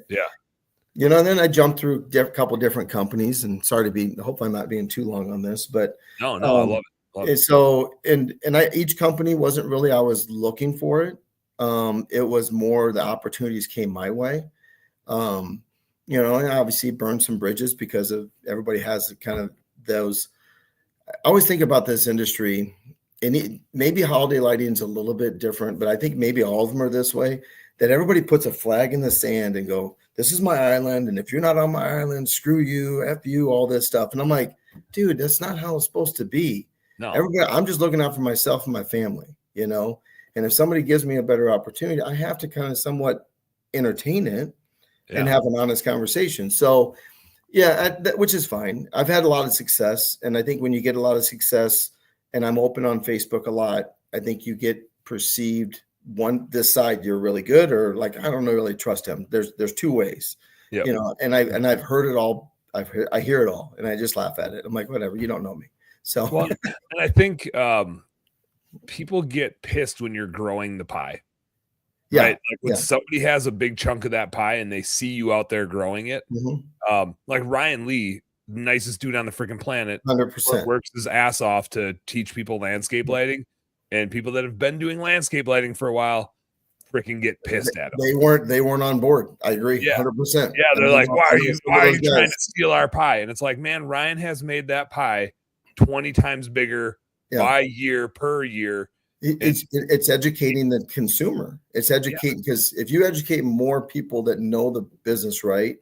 then I jumped through a couple different companies, and hopefully I'm not being too long on this, but no, I love it. And so, each company wasn't really, I was looking for it. It was more the opportunities came my way. And obviously burned some bridges, because of everybody has kind of those. I always think about this industry, and maybe holiday lighting is a little bit different, but I think maybe all of them are this way, that everybody puts a flag in the sand and go, this is my island. And if you're not on my island, screw you, F you, all this stuff. And I'm like, dude, that's not how it's supposed to be. No, I'm just looking out for myself and my family, and if somebody gives me a better opportunity, I have to kind of somewhat entertain it and have an honest conversation. So which is fine. I've had a lot of success. And I think when you get a lot of success, and I'm open on Facebook a lot, I think you get perceived this side, you're really good, or like, I don't really trust him. There's 2 ways. Yep. you know, and I've heard it all. I hear it all, and I just laugh at it. I'm like, whatever, you don't know me. So, well, and I think people get pissed when you're growing the pie. yeah, Right. Like when somebody has a big chunk of that pie and they see you out there growing it. Like Ryan Lee, nicest dude on the freaking planet, 100% works his ass off to teach people landscape lighting, and people that have been doing landscape lighting for a while freaking get pissed at them. They weren't on board. I agree. 100%. Yeah. They're like, why are you trying to steal our pie? And it's like, man, Ryan has made that pie 20 times bigger by year per year. It's educating the consumer. It's educating, because if you educate more people that know the business right,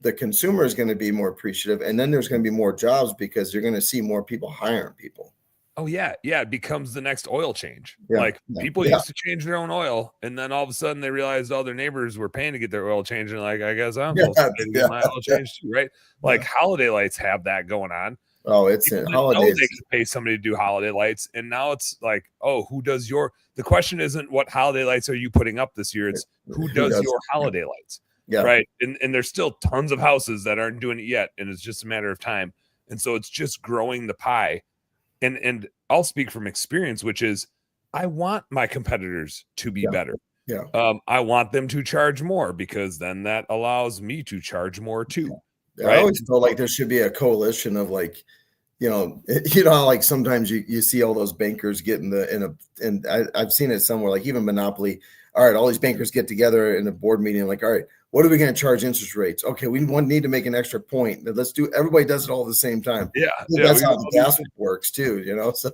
the consumer is going to be more appreciative, and then there's going to be more jobs because you're going to see more people hiring people. Oh yeah, it becomes the next oil change. People used to change their own oil, and then all of a sudden they realized all their neighbors were paying to get their oil changed, and like, I guess I'm supposed to pay to get my oil changed too, right? Like holiday lights have that going on. Oh, it's in holidays. They can pay somebody to do holiday lights, and now it's like, oh, who does your? The question isn't what holiday lights are you putting up this year? It's who does your holiday lights, right? And there's still tons of houses that aren't doing it yet, and it's just a matter of time. And so it's just growing the pie. And I'll speak from experience, which is I want my competitors to be better. I want them to charge more, because then that allows me to charge more too. Right? I always feel like there should be a coalition of like, like sometimes you see all those bankers get and I've seen it somewhere, like even Monopoly. All right, all these bankers get together in a board meeting, like, all right, what are we going to charge interest rates? Okay, we need to make an extra point. Let's do. Everybody does it all at the same time. That's how the gas works too. So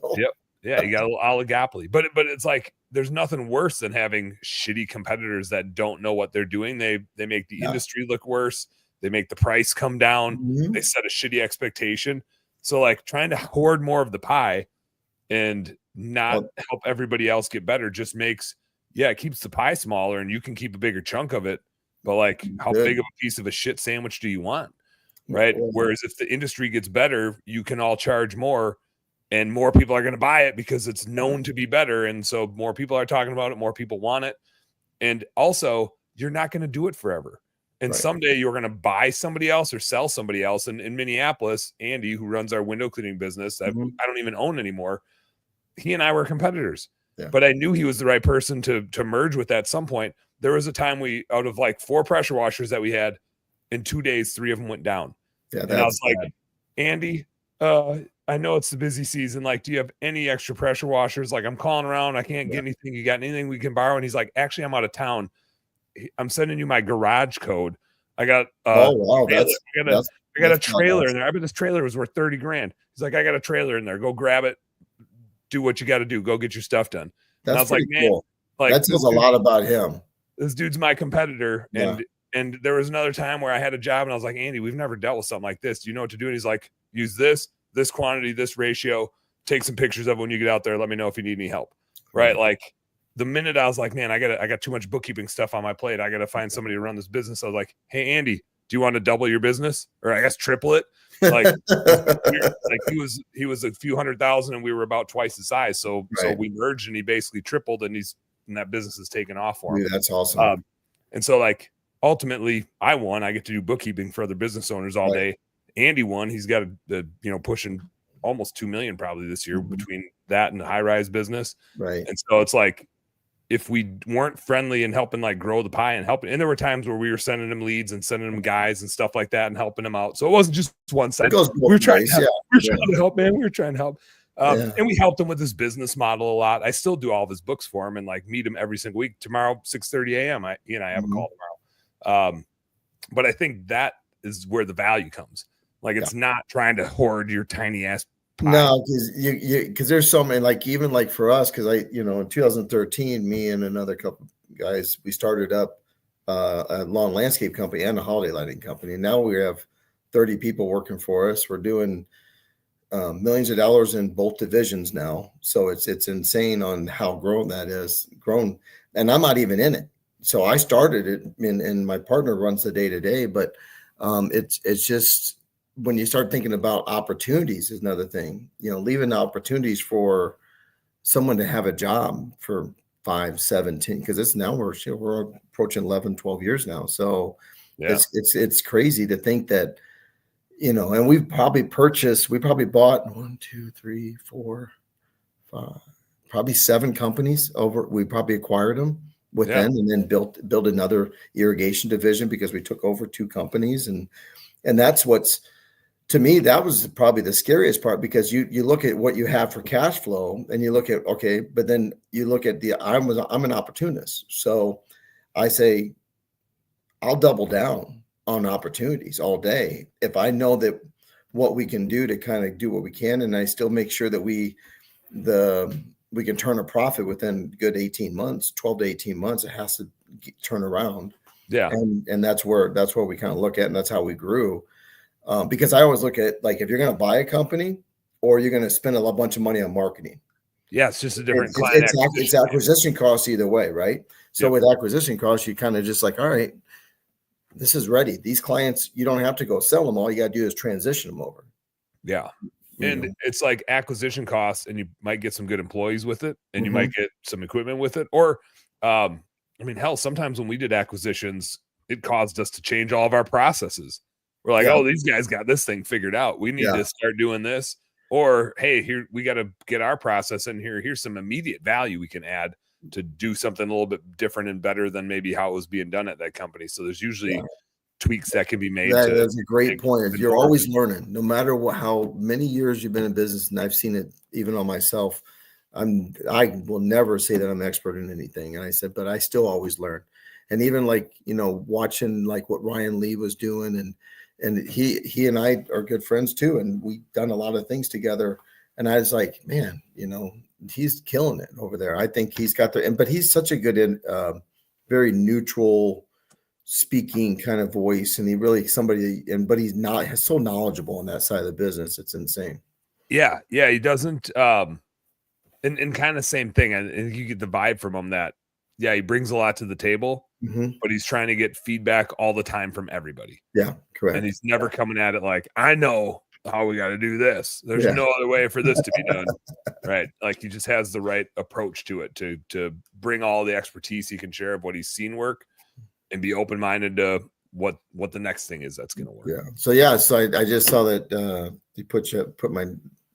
you got a little oligopoly, but it's like there's nothing worse than having shitty competitors that don't know what they're doing. They make the industry look worse. They make the price come down. They set a shitty expectation. So like trying to hoard more of the pie and not help everybody else get better just makes, it keeps the pie smaller, and you can keep a bigger chunk of it. But like, how big of a piece of a shit sandwich do you want? Right. Whereas if the industry gets better, you can all charge more, and more people are going to buy it because it's known to be better. And so more people are talking about it. More people want it. And also, you're not going to do it forever. And someday you're going to buy somebody else or sell somebody else. And in Minneapolis, Andy, who runs our window cleaning business, I don't even own anymore, he and I were competitors. But I knew he was the right person to merge with at some point. There was a time out of like 4 pressure washers that we had, in 2 days, 3 of them went down. And I was like, Andy, I know it's the busy season. Like, do you have any extra pressure washers? Like, I'm calling around. I can't get anything. You got anything we can borrow? And he's like, actually, I'm out of town. I'm sending you my garage code. I got I got a trailer in there. I bet this trailer was worth $30,000. He's like, I got a trailer in there. Go grab it. Do what you got to do. Go get your stuff done. And I was like, man, like that says a lot about him. This dude's my competitor. And there was another time where I had a job and I was like, Andy, we've never dealt with something like this. Do you know what to do? And he's like, use this quantity, this ratio, take some pictures of it when you get out there. Let me know if you need any help. Right. Like the minute I was like, man, I got too much bookkeeping stuff on my plate. I got to find somebody to run this business. I was like, hey, Andy, do you want to double your business? Or I guess triple it? Like, he was a few $100,000 and we were about twice the size. So we merged and he basically tripled, and that business is taken off for him. Dude, that's awesome. And so like ultimately I won. I get to do bookkeeping for other business owners all day. Andy won. He's got pushing almost 2 million probably this year between that and the high rise business. Right. And so it's like, if we weren't friendly and helping like grow the pie and helping, and there were times where we were sending them leads and sending them guys and stuff like that and helping them out. So it wasn't just one side. We were trying to help, man. We were trying to help. And we helped him with his business model a lot. I still do all of his books for him and like meet him every single week. Tomorrow, 6:30 a.m. He and I have a call tomorrow. But I think that is where the value comes. Like it's not trying to hoard your tiny ass pie. No, because there's so many, like even like for us, because in 2013, me and another couple guys, we started up a lawn landscape company and a holiday lighting company. And now we have 30 people working for us. We're doing millions of dollars in both divisions now. So it's insane on how grown that is. And I'm not even in it. So I started it, and my partner runs the day-to-day, but it's just, when you start thinking about opportunities is another thing, leaving opportunities for someone to have a job for 5, 7, 10, because we're approaching 11, 12 years now. So Yeah. It's crazy to think that, and we probably bought 1, 2, 3, 4, 5, probably 7 companies over. We probably acquired them within, and then built another irrigation division because we took over 2 companies. And that's what's, to me, that was probably the scariest part, because you look at what you have for cash flow and you look at, okay, but then you look at I'm an opportunist. So I say, I'll double down on opportunities all day if I know that what we can do to kind of do what we can, and I still make sure that we can turn a profit within good 18 months, 12 to 18 months. It has to turn around. Yeah. And that's where we kind of look at, and that's how we grew. Because I always look at, like, if you're going to buy a company or you're going to spend a bunch of money on marketing. Yeah, it's just a different it's acquisition costs either way, right? So with acquisition costs, you kind of just like, all right, this is ready. These clients, you don't have to go sell them. All you got to do is transition them over. Yeah. And it's like acquisition costs, and you might get some good employees with it, and you might get some equipment with it. Or, I mean, hell, sometimes when we did acquisitions, it caused us to change all of our processes. We're like, oh, these guys got this thing figured out. We need to start doing this. Or, hey, here, we got to get our process in here. Here's some immediate value we can add to do something a little bit different and better than maybe how it was being done at that company. So there's usually tweaks that can be made. That's a great point. You're always learning, no matter how many years you've been in business. And I've seen it even on myself. I will never say that I'm an expert in anything. And I said, but I still always learn. And even like, watching like what Ryan Lee was doing, and he and I are good friends too. And we've done a lot of things together. And I was like, man, he's killing it over there. I think he's got but he's such a good, very neutral speaking kind of voice. And he really but he's he's so knowledgeable on that side of the business. It's insane. Yeah. Yeah. He doesn't, and kind of same thing. And you get the vibe from him that, he brings a lot to the table, but he's trying to get feedback all the time from everybody. Yeah, correct. And he's never coming at it like, I know how we got to do this. There's no other way for this to be done. Right. Like, he just has the right approach to it to bring all the expertise he can share of what he's seen work, and be open-minded to what the next thing is that's going to work. Yeah. So I just saw that you put my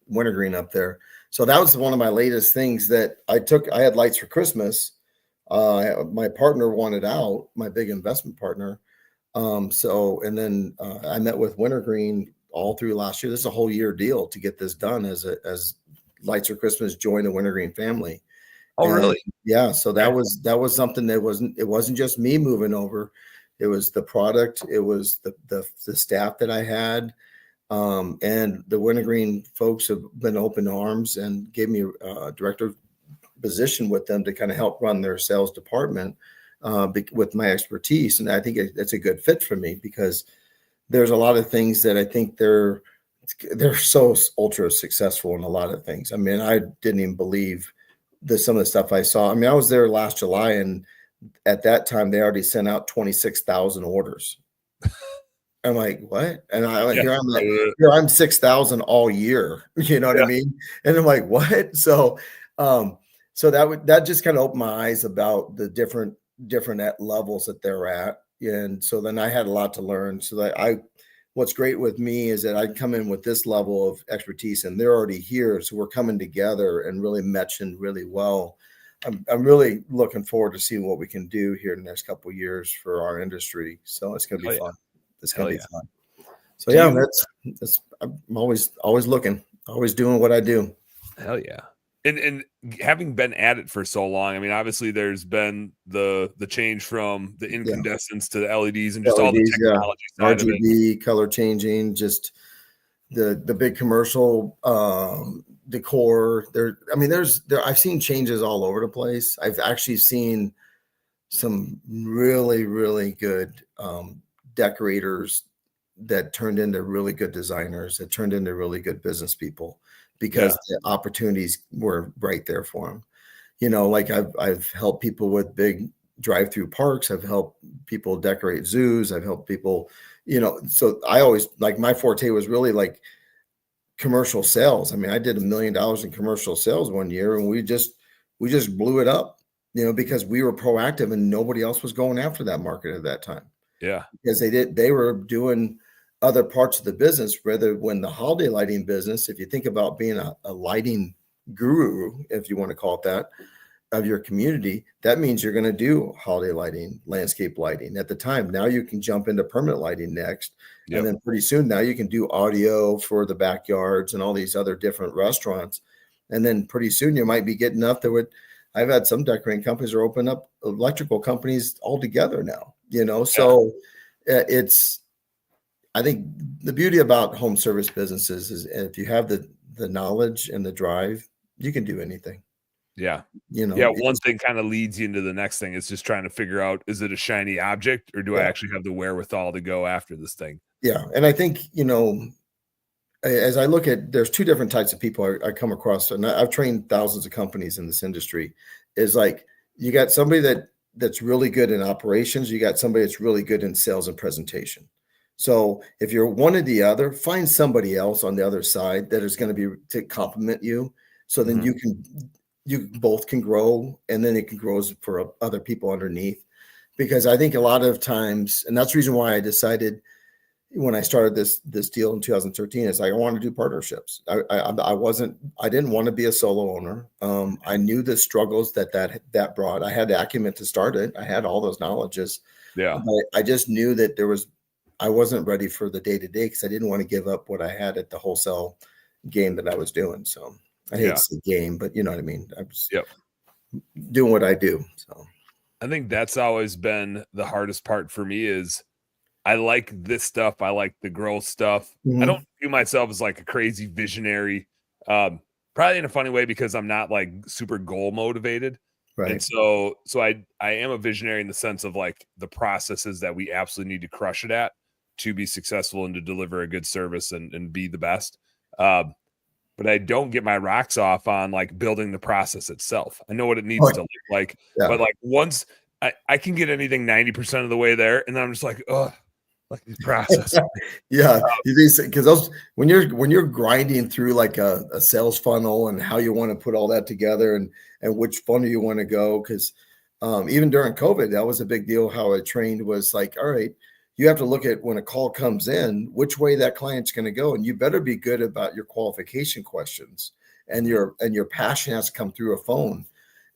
wintergreen up there. So that was one of my latest things that I took. I had lights for Christmas. My partner wanted out, my big investment partner. And then I met with Wintergreen all through last year. This is a whole year deal to get this done as Lights for Christmas joined the Wintergreen family. Oh, really? Yeah. So that was something that it wasn't just me moving over. It was the product. It was the staff that I had. And the Wintergreen folks have been open arms and gave me a director position with them to kind of help run their sales department with my expertise. And I think it's a good fit for me, because there's a lot of things that I think they're so ultra successful in a lot of things. I mean, I didn't even believe some of the stuff I saw. I mean, I was there last July, and at that time they already sent out 26,000 orders. I'm like, what? And I'm 6,000 all year. You know what I mean? And I'm like, what? So that just kind of opened my eyes about the different levels that they're at. And so then I had a lot to learn. So that what's great with me is that I come in with this level of expertise, and they're already here. So we're coming together and really matching really well. I'm really looking forward to seeing what we can do here in the next couple of years for our industry. So it's going to be fun. It's going to be fun. So I'm always looking, always doing what I do. Hell yeah. And having been at it for so long, I mean, obviously there's been the change from the incandescents to the LEDs and just all the technology side of it. Color changing, just the big commercial decor. I've seen changes all over the place. I've actually seen some really, really good decorators that turned into really good designers, that turned into really good business people, because the opportunities were right there for them. Like I've helped people with big drive-through parks. I've helped people decorate zoos. I've helped people, so I always, like, my forte was really like commercial sales. I mean, I did $1 million in commercial sales one year, and we just blew it up, because we were proactive and nobody else was going after that market at that time. Yeah. Because they were doing other parts of the business, rather when the holiday lighting business, if you think about being a lighting guru, if you want to call it that, of your community, that means you're going to do holiday lighting, landscape lighting at the time. Now you can jump into permanent lighting next. Yep. And then pretty soon now you can do audio for the backyards and all these other different restaurants. And then pretty soon you might be getting up there I've had some decorating companies are opening up electrical companies altogether now, so I think the beauty about home service businesses is if you have the knowledge and the drive, you can do anything. Yeah. One thing kind of leads you into the next thing. It's just trying to figure out, is it a shiny object or do I actually have the wherewithal to go after this thing? Yeah. And I think, as I look at, there's two different types of people I come across, and I've trained thousands of companies in this industry, is like, you got somebody that's really good in operations. You got somebody that's really good in sales and presentation. So if you're one or the other, find somebody else on the other side that is going to complement you. So then you both can grow, and then it can grow for other people underneath. Because I think a lot of times, and that's the reason why I decided when I started this deal in 2013, is I want to do partnerships. I didn't want to be a solo owner. I knew the struggles that brought. I had the acumen to start it. I had all those knowledges. Yeah. But I just knew that I wasn't ready for the day-to-day, because I didn't want to give up what I had at the wholesale game that I was doing. So I hate to say game, but you know what I mean? I was doing what I do. So I think that's always been the hardest part for me is I like this stuff. I like the growth stuff. I don't view myself as like a crazy visionary, probably in a funny way, because I'm not like super goal motivated. Right. And so I am a visionary in the sense of like the processes that we absolutely need to crush it at to be successful and to deliver a good service and be the best. But I don't get my rocks off on like building the process itself. I know what it needs to look like, but like once I can get anything 90% of the way there, and then I'm just like, oh, like the process. Because when you're grinding through like a sales funnel and how you want to put all that together and which funnel you want to go, because even during COVID, that was a big deal. How I trained was like, all right, you have to look at when a call comes in, which way that client's going to go, and you better be good about your qualification questions, and your passion has to come through a phone.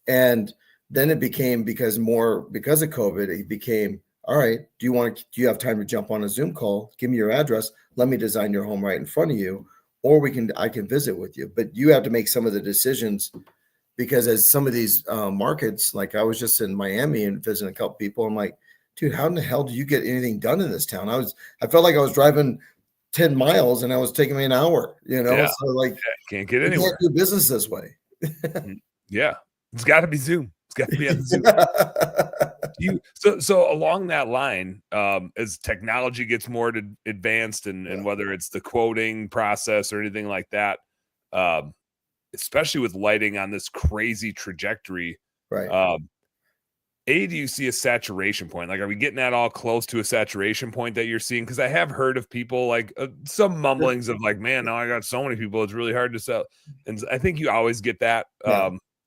And then it became, because of COVID, it became, all right, do you have time to jump on a Zoom call? Give me your address. Let me design your home right in front of you, or I can visit with you. But you have to make some of the decisions, because as some of these markets, like I was just in Miami and visiting a couple people, I'm like, dude, how in the hell do you get anything done in this town? I felt like I was driving 10 miles and I was taking me an hour, So like, can't get anywhere. Can't do business this way. Yeah. It's got to be Zoom. It's got to be on Zoom. So along that line, as technology gets more advanced and whether it's the quoting process or anything like that, especially with lighting on this crazy trajectory, right? Do you see a saturation point? Like, are we getting that all close to a saturation point that you're seeing? Because I have heard of people like some mumblings of like, man, now I got so many people, it's really hard to sell. And I think you always get that.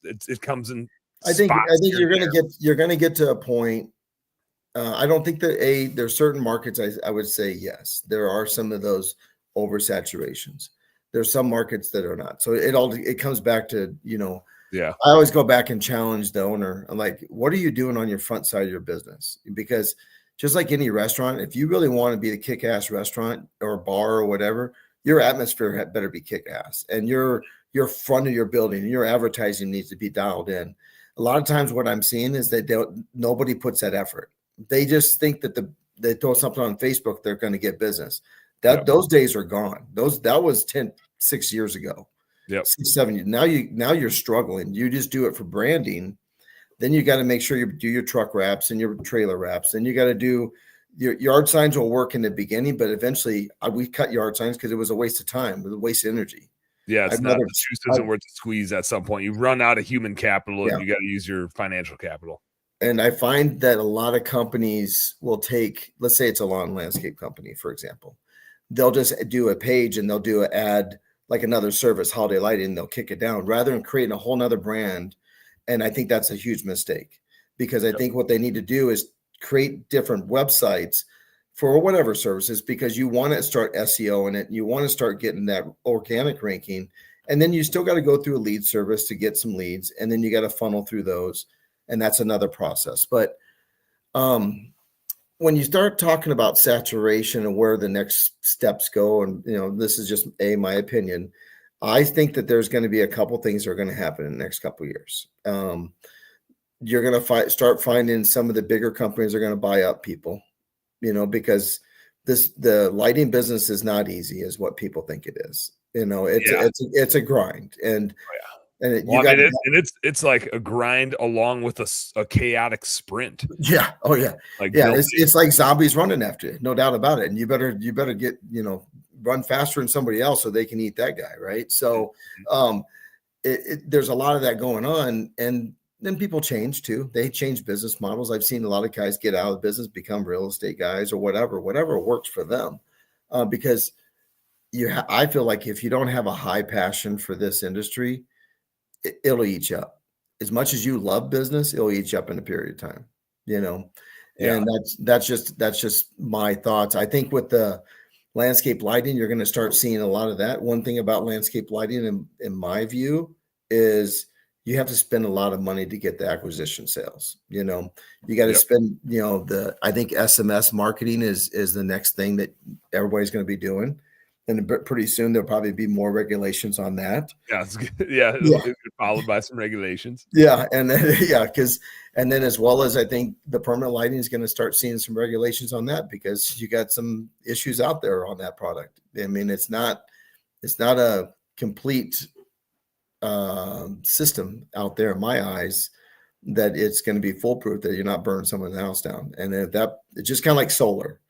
It comes in. I think you're gonna get to a point. I don't think that there's certain markets. I would say yes, there are some of those oversaturations. There's some markets that are not. So it comes back to I always go back and challenge the owner. I'm like, what are you doing on your front side of your business? Because just like any restaurant, if you really want to be the kick-ass restaurant or bar or whatever, your atmosphere better be kick-ass, and your front of your building, your advertising needs to be dialed in. A lot of times what I'm seeing is that nobody puts that effort. They just think that they throw something on Facebook, they're going to get business. Those days are gone. That was 6 years ago. 6, 7 years. Now you're struggling. You just do it for branding. Then you got to make sure you do your truck wraps and your trailer wraps. Then you got to do your yard signs will work in the beginning, but eventually we cut yard signs because it was a waste of time, it was a waste of energy. Yeah, the juice isn't worth the squeeze at some point. You run out of human capital and you got to use your financial capital. And I find that a lot of companies will take, let's say it's a lawn landscape company, for example. They'll just do a page and they'll do an ad like another service, holiday lighting, they'll kick it down rather than creating a whole nother brand. And I think that's a huge mistake, because I think what they need to do is create different websites for whatever services, because you want to start SEO in it. You want to start getting that organic ranking. And then you still got to go through a lead service to get some leads. And then you got to funnel through those. And that's another process. But when you start talking about saturation and where the next steps go, and this is just my opinion, I think that there's going to be a couple things that are going to happen in the next couple of years. You're going to start finding some of the bigger companies are going to buy up people, because the lighting business is not easy as what people think it is. It's a grind, and it's like a grind along with a chaotic sprint. Yeah. Oh yeah. It's like zombies running after you, no doubt about it. And you better get, run faster than somebody else so they can eat that guy. Right. So there's a lot of that going on. And then people change too. They change business models. I've seen a lot of guys get out of business, become real estate guys or whatever works for them. Because I feel like if you don't have a high passion for this industry, it'll eat you up. As much as you love business, it'll eat you up in a period of time, and that's just my thoughts. I think with the landscape lighting, you're going to start seeing a lot of that. One thing about landscape lighting, in my view, is you have to spend a lot of money to get the acquisition sales. You got to spend, I think SMS marketing is the next thing that everybody's going to be doing. And pretty soon there'll probably be more regulations on that. Yeah, it's good. It'll be followed by some regulations. Yeah, and then as well as I think the permanent lighting is going to start seeing some regulations on that, because you got some issues out there on that product. I mean, it's not a complete system out there in my eyes that it's going to be foolproof, that you're not burning someone's house down. And it's just kind of like solar.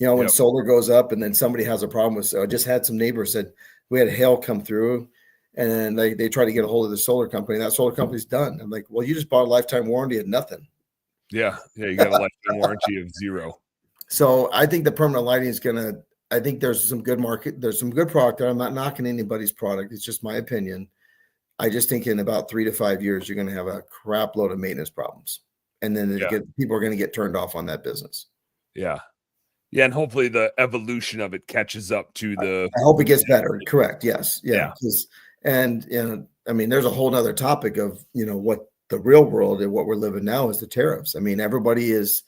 When solar goes up and then somebody has a problem with, I just had some neighbors that we had hail come through and they try to get a hold of the solar company. That solar company's done. I'm like, well, you just bought a lifetime warranty at nothing. Yeah. You got a lifetime warranty of 0. So I think the permanent lighting is I think there's some good market. There's some good product there. I'm not knocking anybody's product. It's just my opinion. I just think in about 3 to 5 years, you're going to have a crap load of maintenance problems. And then people are going to get turned off on that business. Yeah. Yeah, and hopefully the evolution of it catches up to the. I hope it gets better. Correct. Yes. Yeah. And I mean, there's a whole nother topic of what the real world and what we're living now is the tariffs. I mean, everybody is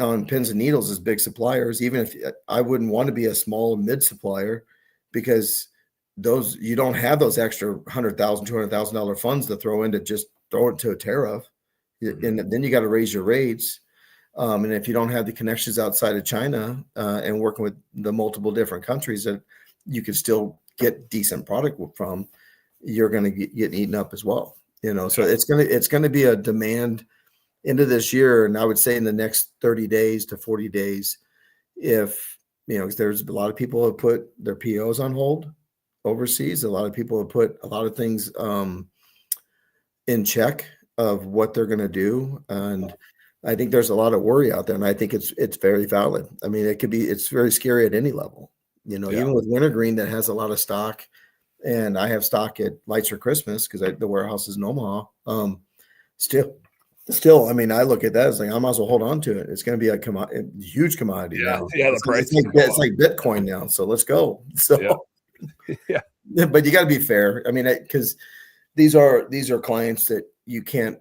on pins and needles as big suppliers. Even if I wouldn't want to be a small mid supplier, because you don't have those extra $100,000, $200,000 funds to throw in to just throw it to a tariff, and then you got to raise your rates. And if you don't have the connections outside of China and working with the multiple different countries that you could still get decent product from, you're going to get eaten up as well. So it's going to be a demand into this year. And I would say in the next 30 days to 40 days, if, there's a lot of people have put their POs on hold overseas. A lot of people have put a lot of things in check of what they're going to do. And I think there's a lot of worry out there, and I think it's very valid. I mean, it's very scary at any level, even with Wintergreen that has a lot of stock, and I have stock at Lights for Christmas because the warehouse is in Omaha. Still, I mean, I look at that as like, I might as well hold on to it. It's going to be a huge commodity. Yeah. Now. Yeah. The price. It's like Bitcoin now. So let's go. So, but you got to be fair. I mean, because these are clients that you can't,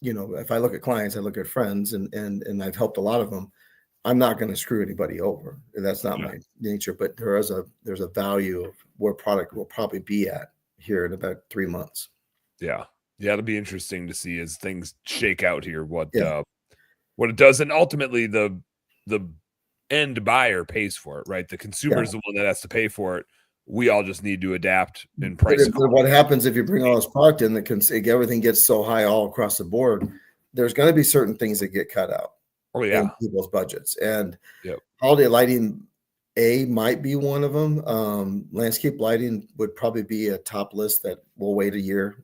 if I look at clients, I look at friends, and I've helped a lot of them. I'm not going to screw anybody over. That's not my nature. But there's a value of where product will probably be at here in about 3 months. Yeah, it'll be interesting to see as things shake out here what it does, and ultimately the end buyer pays for it, right? The consumer is the one that has to pay for it. We all just need to adapt and price. But what happens if you bring all this product in that everything gets so high all across the board? There's going to be certain things that get cut out in people's budgets. And holiday lighting, might be one of them. Landscape lighting would probably be a top list that will wait a year.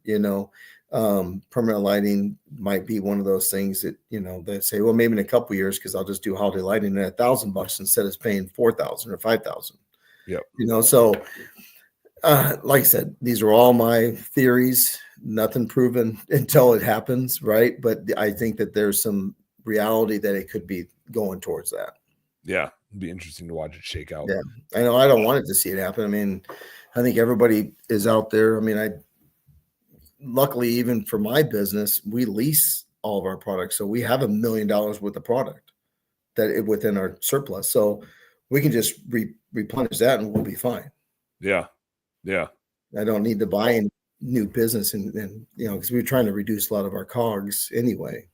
Permanent lighting might be one of those things that they say, well, maybe in a couple of years because I'll just do holiday lighting at $1,000 instead of paying $4,000 or $5,000. So like I said, these are all my theories, nothing proven until it happens. Right. But I think that there's some reality that it could be going towards that. Yeah, it'd be interesting to watch it shake out. Yeah, I know. I don't want it to see it happen. I mean, I think everybody is out there. I mean, luckily, even for my business, we lease all of our products, so we have $1 million worth of product within our surplus, so we can just replenish that and we'll be fine. Yeah. I don't need to buy any new business, and because we're trying to reduce a lot of our COGS anyway.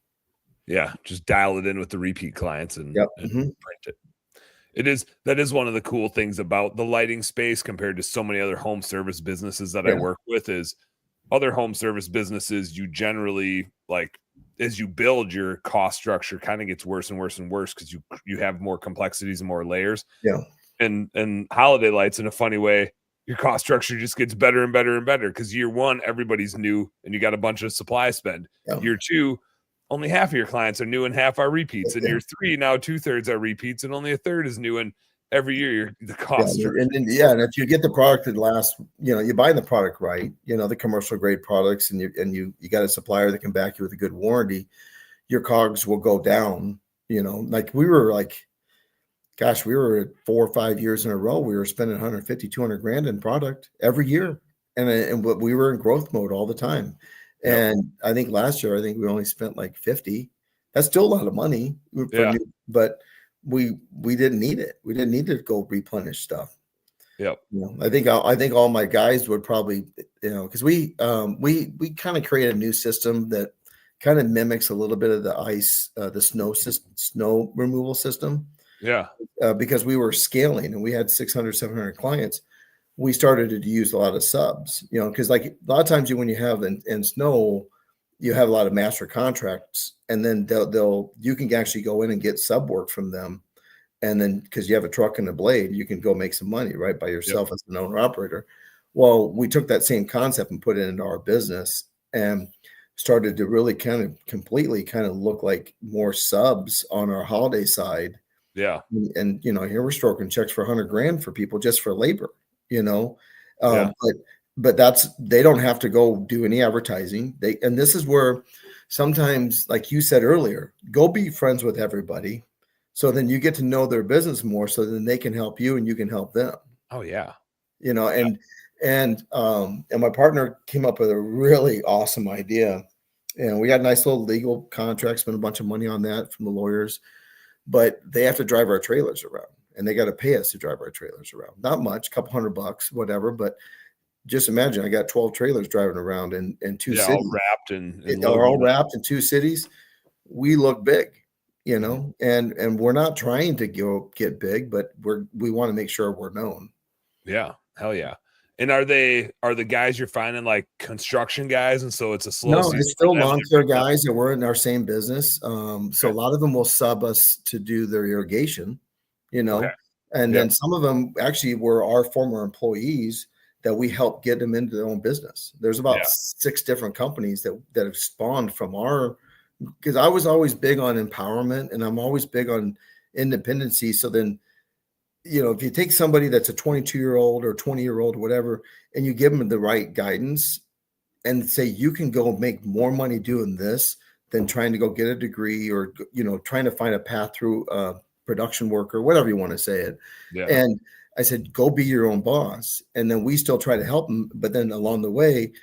Yeah, just dial it in with the repeat clients and print it. That is one of the cool things about the lighting space compared to so many other home service businesses that I work with is other home service businesses, you generally, like, as you build, your cost structure kind of gets worse and worse and worse because you have more complexities and more layers. Yeah. And holiday lights, in a funny way, your cost structure just gets better and better and better because year one, everybody's new and you got a bunch of supply spend. Yeah. Year two, only half of your clients are new and half are repeats. And year three, now 2/3 are repeats and only a third is new. And every year, the cost. And if you get the product that lasts, you buy the product right, the commercial grade products, and you got a supplier that can back you with a good warranty, your COGS will go down. Like we were at 4 or 5 years in a row, we were spending 150, 200 grand in product every year. And we were in growth mode all the time. And I think last year, we only spent like 50. That's still a lot of money, but we didn't need it. We didn't need to go replenish stuff. Yep. I think all my guys would probably, because we kind of created a new system that kind of mimics a little bit of the ice, the snow removal system. Yeah. Because we were scaling and we had 600, 700 clients. We started to use a lot of subs, because like a lot of times when you have in snow, you have a lot of master contracts, and then you can actually go in and get sub work from them. And then because you have a truck and a blade, you can go make some money right by yourself as an owner operator. Well, we took that same concept and put it into our business and started to really completely look like more subs on our holiday side. Yeah. And here we're stroking checks for 100 grand for people just for labor, but they don't have to go do any advertising. And this is where sometimes, like you said earlier, go be friends with everybody. So then you get to know their business more, so then they can help you and you can help them. Oh yeah. And my partner came up with a really awesome idea, and we got a nice little legal contract, spent a bunch of money on that from the lawyers, but they have to drive our trailers around. And they got to pay us to drive our trailers around. Not much, a couple $100, whatever. But just imagine, I got 12 trailers driving around in two cities. All wrapped and all wrapped in 2 cities. We look big, and we're not trying to get big, but we want to make sure we're known. Yeah, hell yeah. And are the guys you're finding like construction guys, and so it's a slow season? No, it's still lawn care guys that were in our same business. So a lot of them will sub us to do their irrigation. And then some of them actually were our former employees that we helped get them into their own business. There's about 6 different companies that have spawned from because I was always big on empowerment and I'm always big on independency. So then, if you take somebody that's a 22-year-old or 20-year-old, whatever, and you give them the right guidance and say, you can go make more money doing this than trying to go get a degree or, trying to find a path through production worker, whatever you want to say it. Yeah. And I said, go be your own boss. And then we still try to help them. But then along the way,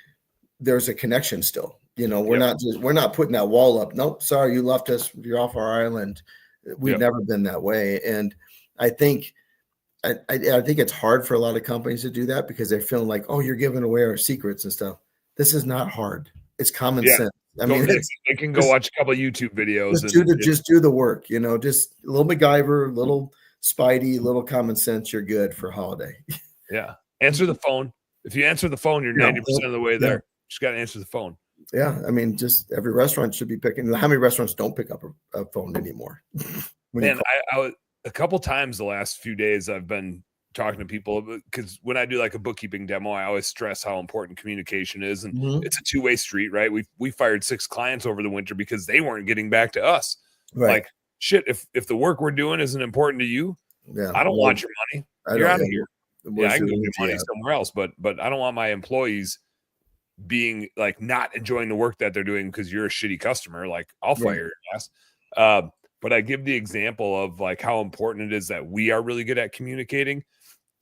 there's a connection still. We're not putting that wall up. Nope, sorry, you left us. You're off our island. We've never been that way. And I think it's hard for a lot of companies to do that because they're feeling like, oh, you're giving away our secrets and stuff. This is not hard. It's common sense. I mean, they can go watch a couple of YouTube videos. Just do the work, just a little MacGyver, a little Spidey, a little common sense. You're good for holiday. Yeah. Answer the phone. If you answer the phone, you're 90% of the way there. Just got to answer the phone. Yeah. I mean, just every restaurant should be picking. How many restaurants don't pick up a phone anymore? Man, I was a couple times the last few days I've been talking to people because when I do like a bookkeeping demo, I always stress how important communication is. And it's a two-way street, right? We fired 6 clients over the winter because they weren't getting back to us. Right. Like, shit, if the work we're doing isn't important to you, I don't want your money. You're out of here. I can give you money somewhere else, but I don't want my employees being like not enjoying the work that they're doing because you're a shitty customer. Like, I'll fire your ass. But I give the example of like how important it is that we are really good at communicating.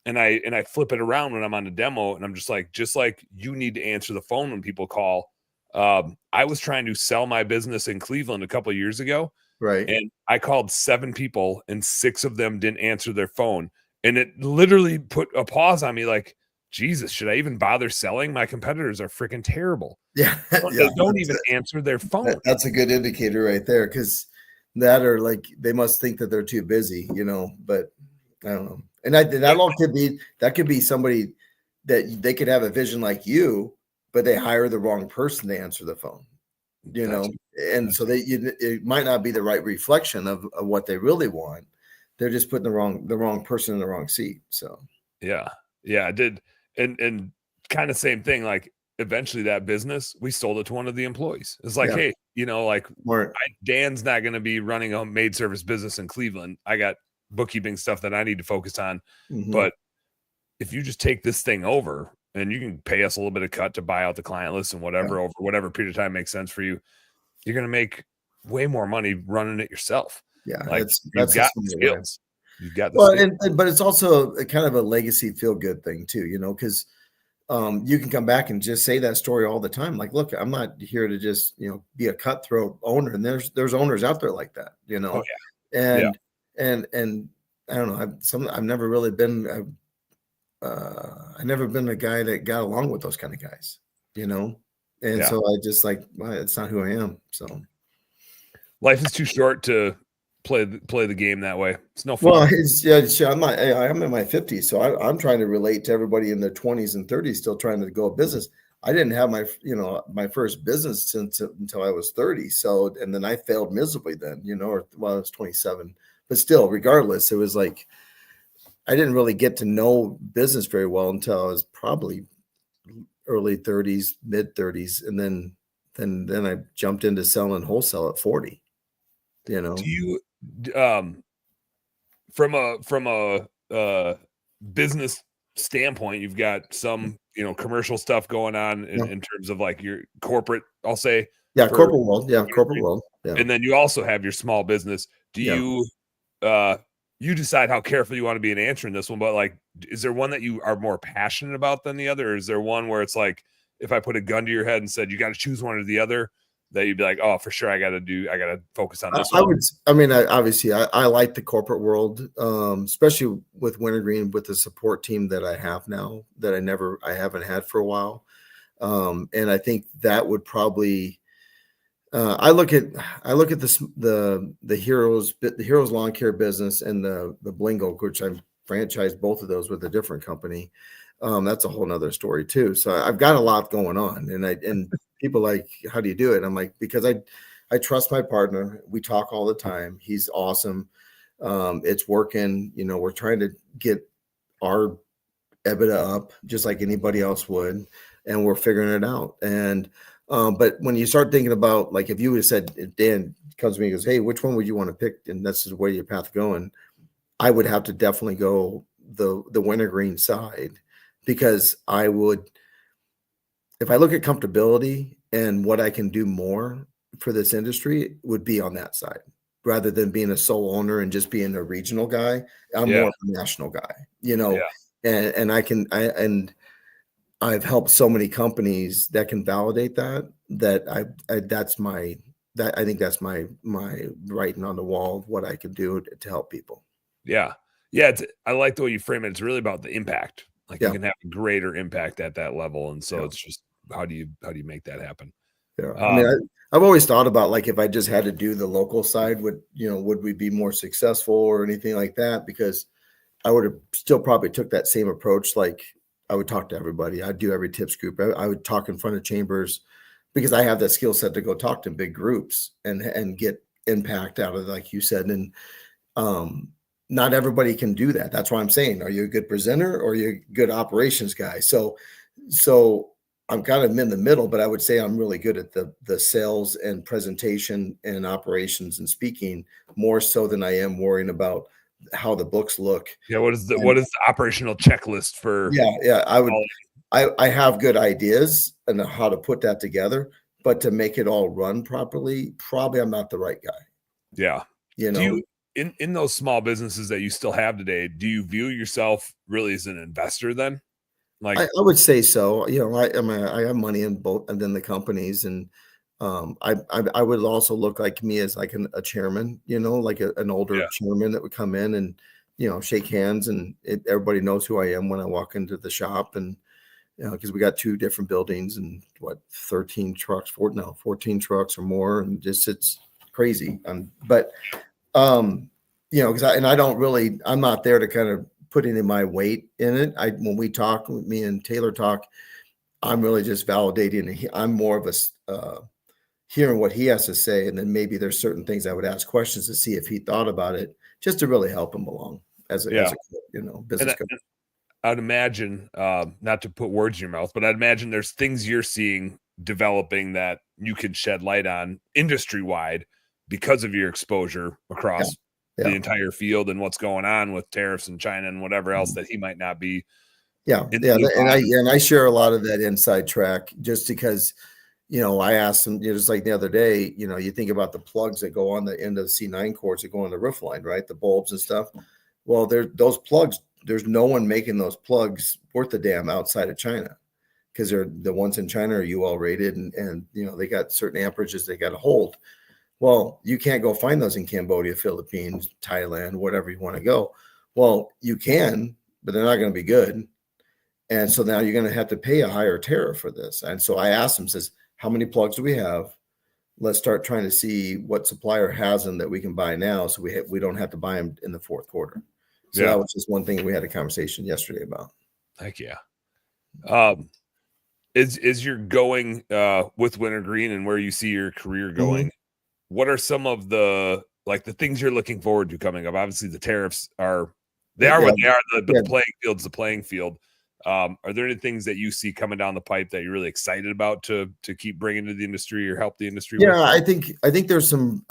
And I flip it around when I'm on a demo, and I'm just like you need to answer the phone when people call. I was trying to sell my business in Cleveland a couple of years ago. Right. And I called 7 people and 6 of them didn't answer their phone. And it literally put a pause on me like, Jesus, should I even bother selling? My competitors are freaking terrible. Yeah. They don't even answer their phone. That's a good indicator right there, because that or like they must think that they're too busy, but I don't know. And that could be somebody that they could have a vision like you, but they hire the wrong person to answer the phone, and so it might not be the right reflection of what they really want. They're just putting the wrong person in the wrong seat. So yeah, I did. And kind of same thing. Like eventually that business, we sold it to one of the employees. It's like, hey, Dan's not going to be running a maid service business in Cleveland. I got bookkeeping stuff that I need to focus on. Mm-hmm. But if you just take this thing over and you can pay us a little bit of cut to buy out the client list and whatever over whatever period of time makes sense for you, you're going to make way more money running it yourself. Yeah. Like you've got the skills. You've got the skills. But it's also a kind of a legacy feel good thing too, because you can come back and just say that story all the time. Like, look, I'm not here to just, be a cutthroat owner. And there's owners out there like that, Oh, yeah. And I don't know. I've never really been, I've never been a guy that got along with those kind of guys, and so I just like, well, it's not who I am. So life is too short to play the game that way. It's no fun. Well, I'm in my 50s, so I'm trying to relate to everybody in their 20s and 30s still trying to go business. I didn't have my first business until I was 30. So, and then I failed miserably then, I was 27, but still, regardless, it was like, I didn't really get to know business very well until I was probably early 30s, mid 30s. And then I jumped into selling wholesale at 40, Do you, from a business standpoint, you've got some, commercial stuff going on in terms of like your corporate, I'll say. Yeah. Corporate world. Yeah. Corporate world. Yeah. And then you also have your small business. Do you, you decide how careful you want to be in answering this one, but like, is there one that you are more passionate about than the other? Or is there one where it's like, if I put a gun to your head and said, you got to choose one or the other, that you'd be like, oh, for sure, I got to focus on this one? Obviously I like the corporate world, especially with Wintergreen, with the support team that I have now that I haven't had for a while. And I think that would probably, I look at the Heroes Lawn Care business and the Blingo, which I've franchised both of those with a different company. That's a whole nother story too. So I've got a lot going on, and people like, how do you do it? I'm like, because I trust my partner. We talk all the time. He's awesome. It's working. We're trying to get our EBITDA up just like anybody else would, and we're figuring it out. And but when you start thinking about, like, if you would have said, if Dan comes to me and goes, hey, which one would you want to pick? And that's the way your path going. I would have to definitely go the Wintergreen side, because I would, if I look at comfortability and what I can do more for this industry, would be on that side rather than being a sole owner and just being a regional guy. I'm more of a national guy, and I've helped so many companies that can validate that I think that's my writing on the wall of what I can do to help people. Yeah. I like the way you frame it. It's really about the impact. Like you can have a greater impact at that level. And so it's just, how do you make that happen? Yeah. I've always thought about, like, if I just had to do the local side, would we be more successful or anything like that? Because I would have still probably took that same approach. Like, I would talk to everybody. I'd do every tips group. I would talk in front of chambers, because I have that skill set to go talk to big groups and get impact out of it, like you said. And not everybody can do that. That's why I'm saying, are you a good presenter or are you a good operations guy? So I'm kind of in the middle, but I would say I'm really good at the sales and presentation and operations and speaking, more so than I am worrying about how the books look. Yeah. What is the operational checklist for? Yeah. I have good ideas and how to put that together, but to make it all run properly, probably I'm not the right guy. Yeah. You Do know, you in those small businesses that you still have today, do you view yourself really as an investor then? Like, I would say so. You know, I mean, I have money in both and then the companies, and I would also look like me as like a chairman, you know, like an older yeah, chairman that would come in and, you know, shake hands, and everybody knows who I am when I walk into the shop. And you know, because we got 2 different buildings and 13 trucks, 14 trucks or more, and just it's crazy. But you know, because I don't really, I'm not there to kind of put any of my weight in it. When we talk, with me and Taylor talk, I'm really just validating. I'm more of a hearing what he has to say, and then maybe there's certain things I would ask questions to see if he thought about it, just to really help him along as a yeah. you know, And business coach. I'd imagine, not to put words in your mouth, but I'd imagine there's things you're seeing developing that you can shed light on industry wide because of your exposure across the Yeah. entire field and what's going on with tariffs in China and whatever else that he might not be Yeah, in yeah, the loop on. and I share a lot of that inside track just because, you know, I asked them, you know, just like the other day, you know, you think about the plugs that go on the end of the C9 cords that go on the roof line, right? The bulbs and stuff. Well, those plugs, there's no one making those plugs worth a damn outside of China, because they're the ones in China are UL rated, and you know, they got certain amperages they got to hold. Well, you can't go find those in Cambodia, Philippines, Thailand, whatever you want to go. Well, you can, but they're not going to be good. And so now you're going to have to pay a higher tariff for this. And so I asked him, says, how many plugs do we have? Let's start trying to see what supplier has them that we can buy now, so we don't have to buy them in the fourth quarter. So that was just one thing we had a conversation yesterday about. Heck yeah. Is you're going with Wintergreen and where you see your career going, what are some of the things you're looking forward to coming up? Obviously the tariffs are what they are. The playing field's the playing field. Are there any things that you see coming down the pipe that you're really excited about to keep bringing to the industry or help the industry with? I think there's some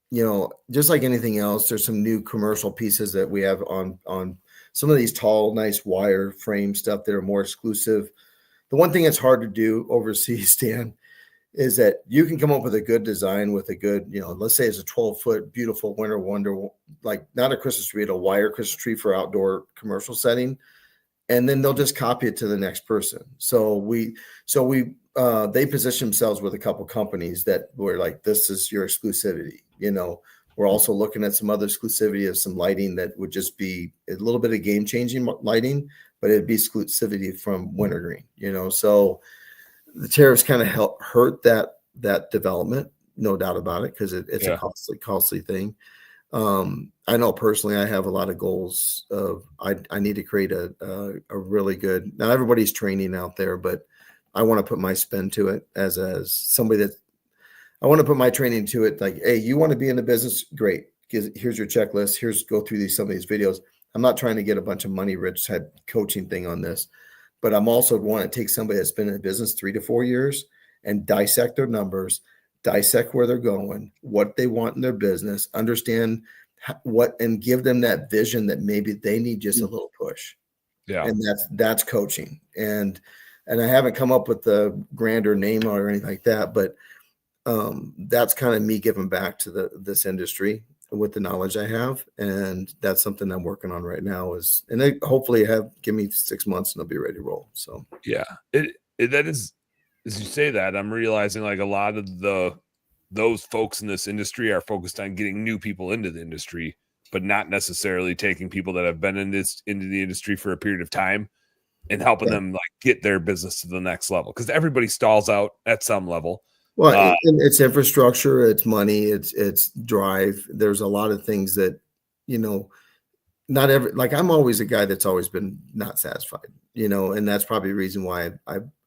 you know, just like anything else, there's some new commercial pieces that we have on some of these tall, nice wire frame stuff that are more exclusive. The one thing that's hard to do overseas, Dan, is that you can come up with a good design with a good, you know, let's say it's a 12-foot beautiful winter wonder, like not a Christmas tree, but a wire Christmas tree for outdoor commercial setting. And then they'll just copy it to the next person. So they position themselves with a couple companies that were like, this is your exclusivity. You know, we're also looking at some other exclusivity of some lighting that would just be a little bit of game changing lighting, but it'd be exclusivity from Wintergreen, you know. So the tariffs kind of hurt that development, no doubt about it, because it's a costly thing. I know personally I have a lot of goals of I need to create a really good, now everybody's training out there, but I want to put my spin to it as somebody that I want to put my training to it. Like, hey, you want to be in the business? Great. Here's your checklist. Go through some of these videos. I'm not trying to get a bunch of money rich type coaching thing on this, but I'm also want to take somebody that's been in the business 3 to 4 years and dissect their numbers, dissect where they're going, what they want in their business, understand and give them that vision that maybe they need just a little push. Yeah. And that's coaching. And I haven't come up with the grander name or anything like that, but that's kind of me giving back to this industry with the knowledge I have. And that's something I'm working on right now and they hopefully give me 6 months and I'll be ready to roll. So, yeah, that is, as you say that, I'm realizing like a lot of those folks in this industry are focused on getting new people into the industry, but not necessarily taking people that have been into the industry for a period of time and helping them like get their business to the next level. Because everybody stalls out at some level. Well, it's infrastructure, it's money, it's drive. There's a lot of things that, you know, like I'm always a guy that's always been not satisfied, you know, and that's probably the reason why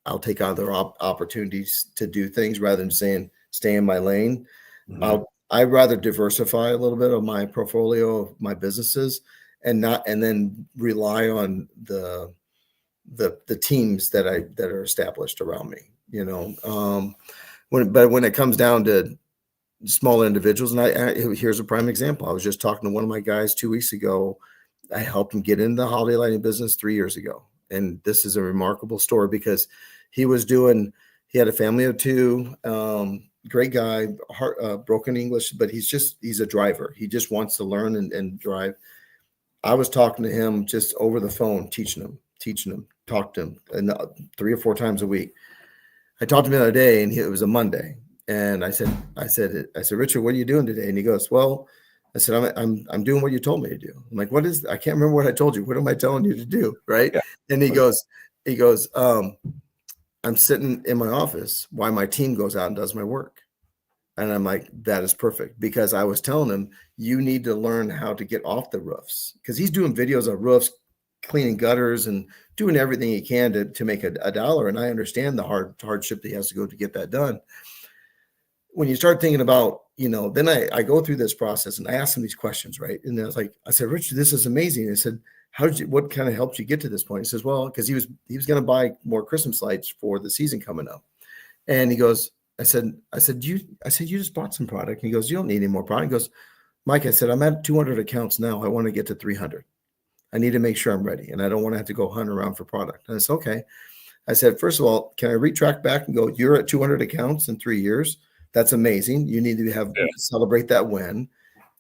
I'll take other opportunities to do things rather than saying stay in my lane. Mm-hmm. I'd rather diversify a little bit of my portfolio of my businesses and then rely on the teams that are established around me, you know. When it comes down to small individuals, and here's a prime example. I was just talking to one of my guys 2 weeks ago. I helped him get into the holiday lighting business 3 years ago. And this is a remarkable story because he had a family of 2. great guy, broken English, but he's a driver. He just wants to learn and drive. I was talking to him just over the phone, teaching him, talk to him, and 3 or 4 times a week. I talked to him the other day, and it was a Monday, and I said, Richard, what are you doing today? And he goes, well, I said, I'm doing what you told me to do. I'm like, what is? I can't remember what I told you. What am I telling you to do? Right? Yeah. And he goes, I'm sitting in my office while my team goes out and does my work. And I'm like, that is perfect, because I was telling him, you need to learn how to get off the roofs, because he's doing videos of roofs, cleaning gutters and doing everything he can to make a dollar. And I understand the hardship that he has to go to get that done. When you start thinking about, then I go through this process and I ask him these questions, right? And I said, Richard, this is amazing. I said, what kind of helped you get to this point? He says, well, because he was going to buy more Christmas lights for the season coming up. And he goes, I said, you just bought some product. And he goes, you don't need any more product. He goes, Mike, I said, I'm at 200 accounts now. I want to get to 300. I need to make sure I'm ready, and I don't want to have to go hunt around for product. And I said, okay. I said, first of all, can I retract back and go, you're at 200 accounts in 3 years? That's amazing. You need to celebrate that win.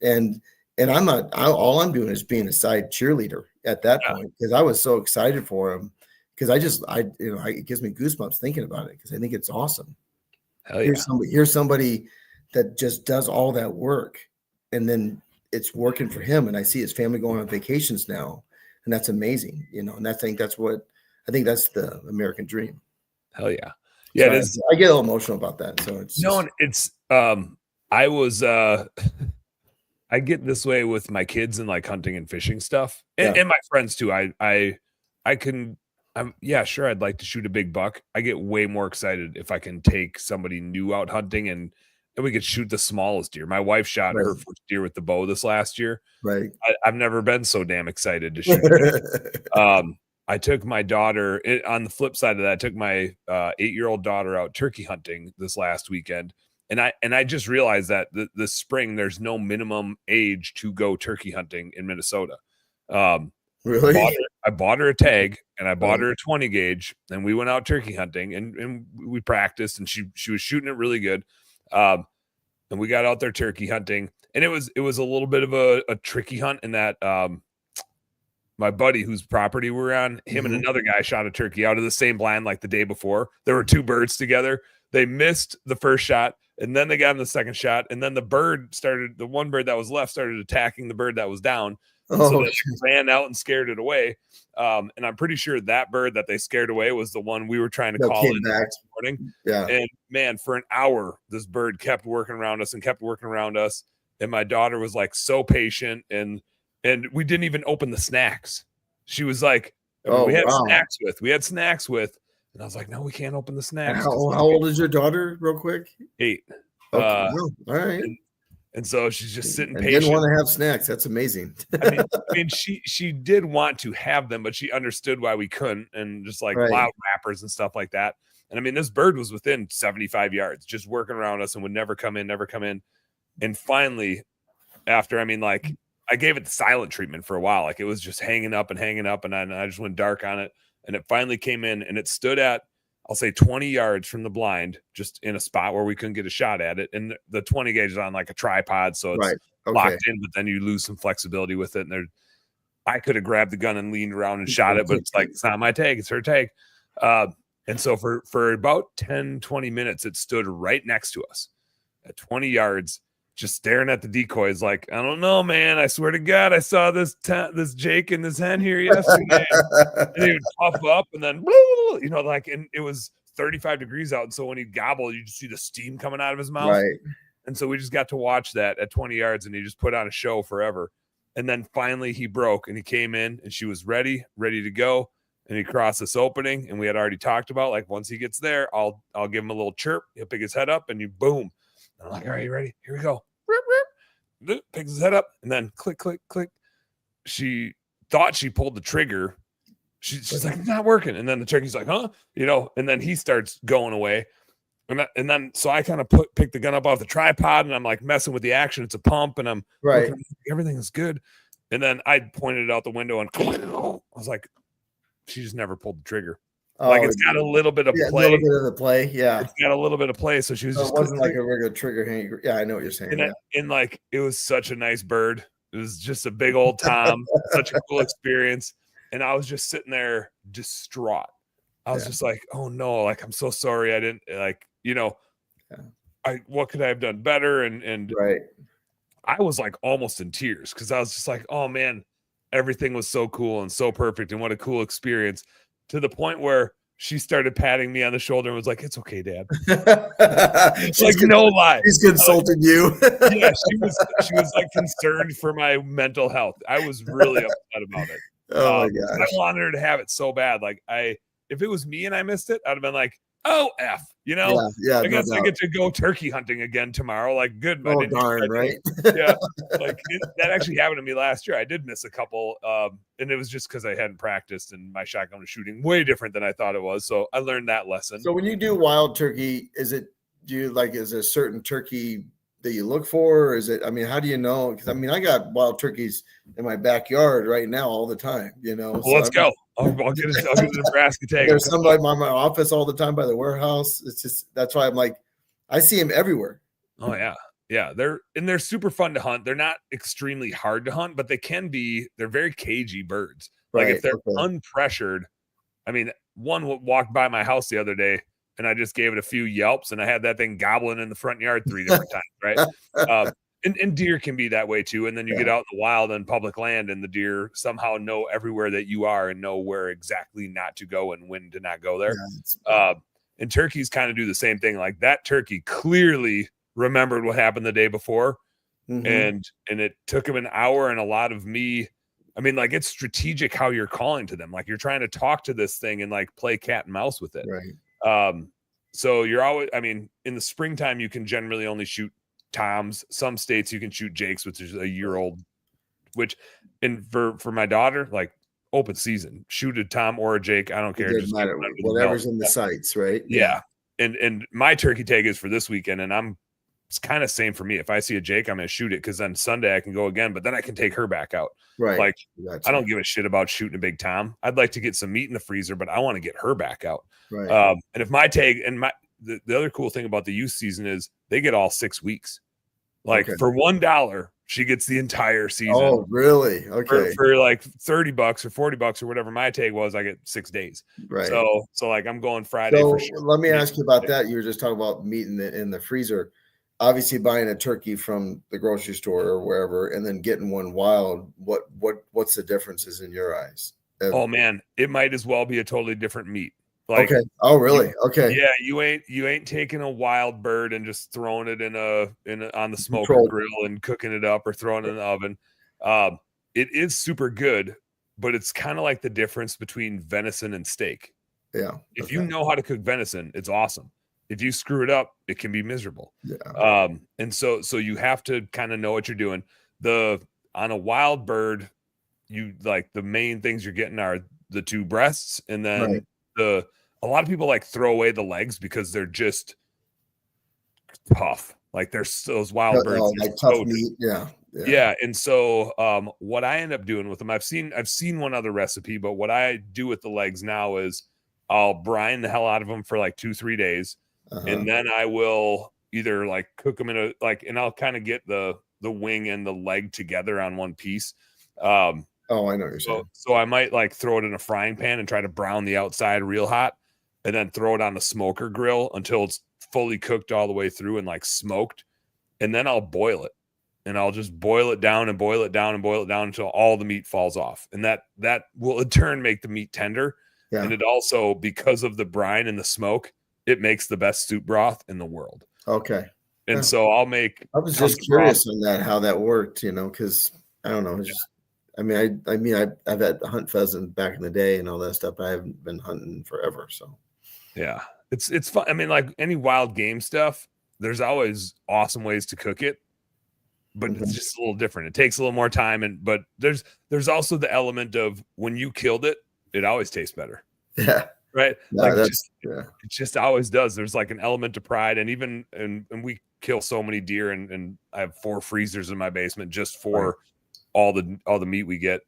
And all I'm doing is being a side cheerleader at that point, because I was so excited for him, because it gives me goosebumps thinking about it, because I think it's awesome. Hell yeah. Here's somebody that just does all that work, and then it's working for him. And I see his family going on vacations now, and that's amazing, and I think that's the American dream. Hell yeah. Yeah. So it is. I get a little emotional about that. So I get this way with my kids and like hunting and fishing stuff, and my friends too. Sure, I'd like to shoot a big buck. I get way more excited if I can take somebody new out hunting and we could shoot the smallest deer. My wife shot her first deer with the bow this last year. Right. I've never been so damn excited to shoot. I took my daughter on the flip side of that. I took my 8-year-old daughter out turkey hunting this last weekend. And I just realized that this spring, there's no minimum age to go turkey hunting in Minnesota. Really? I bought her a tag, and I bought her a 20 gauge, and we went out turkey hunting, and we practiced, and she was shooting it really good. And we got out there turkey hunting, and it was a little bit of a tricky hunt in that my buddy whose property we're on, him and another guy shot a turkey out of the same blind like the day before. There were 2 birds together. They missed the first shot, and then they got in the second shot, and then the one bird that was left started attacking the bird that was down. So they ran out and scared it away. And I'm pretty sure that bird that they scared away was the one we were trying to call in the next morning. Yeah. And man, for an hour, this bird kept working around us. And my daughter was like so patient, and we didn't even open the snacks. She was like, we had snacks with, and I was like, no, we can't open the snacks. How old is your daughter, real quick? 8. Okay. All right. And so she's just sitting and patient. Didn't want to have snacks. That's amazing. I mean, she did want to have them, but she understood why we couldn't, and just like loud wrappers and stuff like that. And I mean, this bird was within 75 yards, just working around us, and would never come in. And finally, after, I gave it the silent treatment for a while. Like, it was just hanging up, and I just went dark on it. And it finally came in, and it stood at, I'll say 20 yards from the blind, just in a spot where we couldn't get a shot at it. And the 20 gauge is on like a tripod, so it's locked in, but then you lose some flexibility with it. And I could have grabbed the gun and leaned around and shot it, but it's like, it's not my tag, it's her tag. And so for about 10, 20 minutes, it stood right next to us at 20 yards, just staring at the decoys like, I don't know, man. I swear to God, I saw this Jake and this hen here yesterday. And he would puff up, and then, and it was 35 degrees out. And so when he'd gobble, you just see the steam coming out of his mouth. Right. And so we just got to watch that at 20 yards, and he just put on a show forever. And then finally he broke, and he came in, and she was ready to go. And he crossed this opening, and we had already talked about, like, once he gets there, I'll give him a little chirp. He'll pick his head up, and you boom. And I'm like, all right, you ready? Here we go. Picks his head up, and then click, click, click. She thought she pulled the trigger. She's like, it's not working. And then the turkey's like, huh? And then he starts going away. And then so I kind of pick the gun up off the tripod, and I'm like messing with the action. It's a pump, and I'm looking, everything is good. And then I pointed it out the window, and I was like, she just never pulled the trigger. Like it's got a little bit of play. A little bit of the play. Yeah. It's got a little bit of play. So she was just, it wasn't like a regular trigger hang. Yeah, I know what you're saying. And like, it was such a nice bird. It was just a big old Tom, such a cool experience. And I was just sitting there distraught. I was just like, oh no, like, I'm so sorry. I didn't like, what could I have done better? And right. I was like almost in tears because I was just like, oh man, everything was so cool and so perfect. And what a cool experience, to the point where she started patting me on the shoulder and was like, it's okay, Dad. Like, no lie. She's consulting you. Yeah, she was like concerned for my mental health. I was really upset about it. Oh my gosh. I wanted her to have it so bad. Like, if it was me and I missed it, I'd have been like, oh F, Yeah, I guess I get to go turkey hunting again tomorrow. Like, good. Oh darn, right? Yeah. Like that actually happened to me last year. I did miss a couple, and it was just because I hadn't practiced, and my shotgun was shooting way different than I thought it was. So I learned that lesson. So when you do wild turkey, is there a certain turkey that you look for? Or is it, I mean, how do you know? Because I mean, I got wild turkeys in my backyard right now all the time, Well, let's go. I'll get a Nebraska tag. There's somebody in my office all the time by the warehouse. It's just, that's why I'm like, I see them everywhere. Oh yeah. Yeah. They're super fun to hunt. They're not extremely hard to hunt, but they're very cagey birds. Like if they're unpressured, I mean, one walked by my house the other day and I just gave it a few yelps and I had that thing gobbling in the front yard 3 different times. Right. And deer can be that way too. And then you get out in the wild and public land, and the deer somehow know everywhere that you are and know where exactly not to go and when to not go there. And turkeys kind of do the same thing. Like that turkey clearly remembered what happened the day before. And it took him an hour and a lot of me. I mean, like, it's strategic how you're calling to them. Like, you're trying to talk to this thing and like play cat and mouse with it. Right. So you're always, I mean, in the springtime, you can generally only shoot Toms. Some states you can shoot Jakes, which is a year old, which for my daughter, like, open season, shoot a Tom or a Jake. I don't care. It doesn't matter. Whatever's in the sights, right? Yeah. And my turkey tag is for this weekend, and it's kind of same for me. If I see a Jake, I'm going to shoot it, because then Sunday I can go again, but then I can take her back out. Right. Like, I don't give a shit about shooting a big Tom. I'd like to get some meat in the freezer, but I want to get her back out. Right. And if my tag, and the other cool thing about the youth season is they get all 6 weeks. Like for $1, she gets the entire season. Oh, really? Okay. For like $30 or $40 or whatever my tag was, I get 6 days. Right. So like I'm going Friday. So for sure. Let me ask you about that. You were just talking about meat in the freezer. Obviously, buying a turkey from the grocery store or wherever, and then getting one wild. What's the differences in your eyes? Oh man, it might as well be a totally different meat. Like, okay. Oh, really? Okay. Yeah, you ain't taking a wild bird and just throwing it on the smoker grill and cooking it up or throwing it in the oven. It is super good, but it's kind of like the difference between venison and steak. Yeah. If you know how to cook venison, it's awesome. If you screw it up, it can be miserable. Yeah. And so you have to kind of know what you're doing. On a wild bird, you like the main things you're getting are the 2 breasts, and then a lot of people like throw away the legs because they're just tough. Like there's those wild birds, like tough meat. Yeah. And so what I end up doing with them, I've seen one other recipe, but what I do with the legs now is I'll brine the hell out of them for like 2-3 days. And then I will either like cook them and I'll kind of get the wing and the leg together on one piece. Oh, I know what you're saying. So I might like throw it in a frying pan and try to brown the outside real hot, and then throw it on the smoker grill until it's fully cooked all the way through and like smoked. And then I'll boil it, and I'll just boil it down and boil it down and boil it down until all the meat falls off. And that will in turn make the meat tender. Yeah. And it also, because of the brine and the smoke, it makes the best soup broth in the world. Okay. And so I was just curious on that, how that worked, because I don't know. I've had hunt pheasant back in the day and all that stuff. I haven't been hunting forever. So yeah, it's fun. I mean, like any wild game stuff, there's always awesome ways to cook it, but it's just a little different. It takes a little more time. But there's also the element of when you killed it, it always tastes better. Yeah. Right. Yeah, like it just always does. There's like an element of pride, and we kill so many deer, and I have 4 freezers in my basement just for all the meat we get.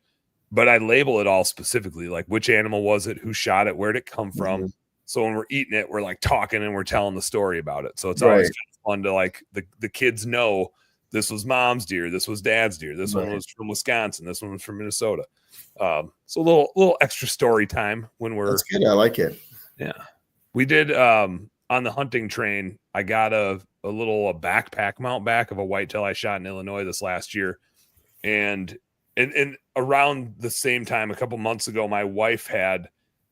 but I label it all specifically, like which animal was it, who shot it, where'd it come from. So when we're eating it, we're like talking and we're telling the story about it. So it's always kind of fun to like the kids know this was mom's deer, this was dad's deer, this one was from Wisconsin, this one was from Minnesota. So a little extra story time when we're. That's good. I like it. Yeah, we did on the hunting train. I got a little backpack mount back of a whitetail I shot in Illinois this last year, and around the same time, a couple months ago, my wife had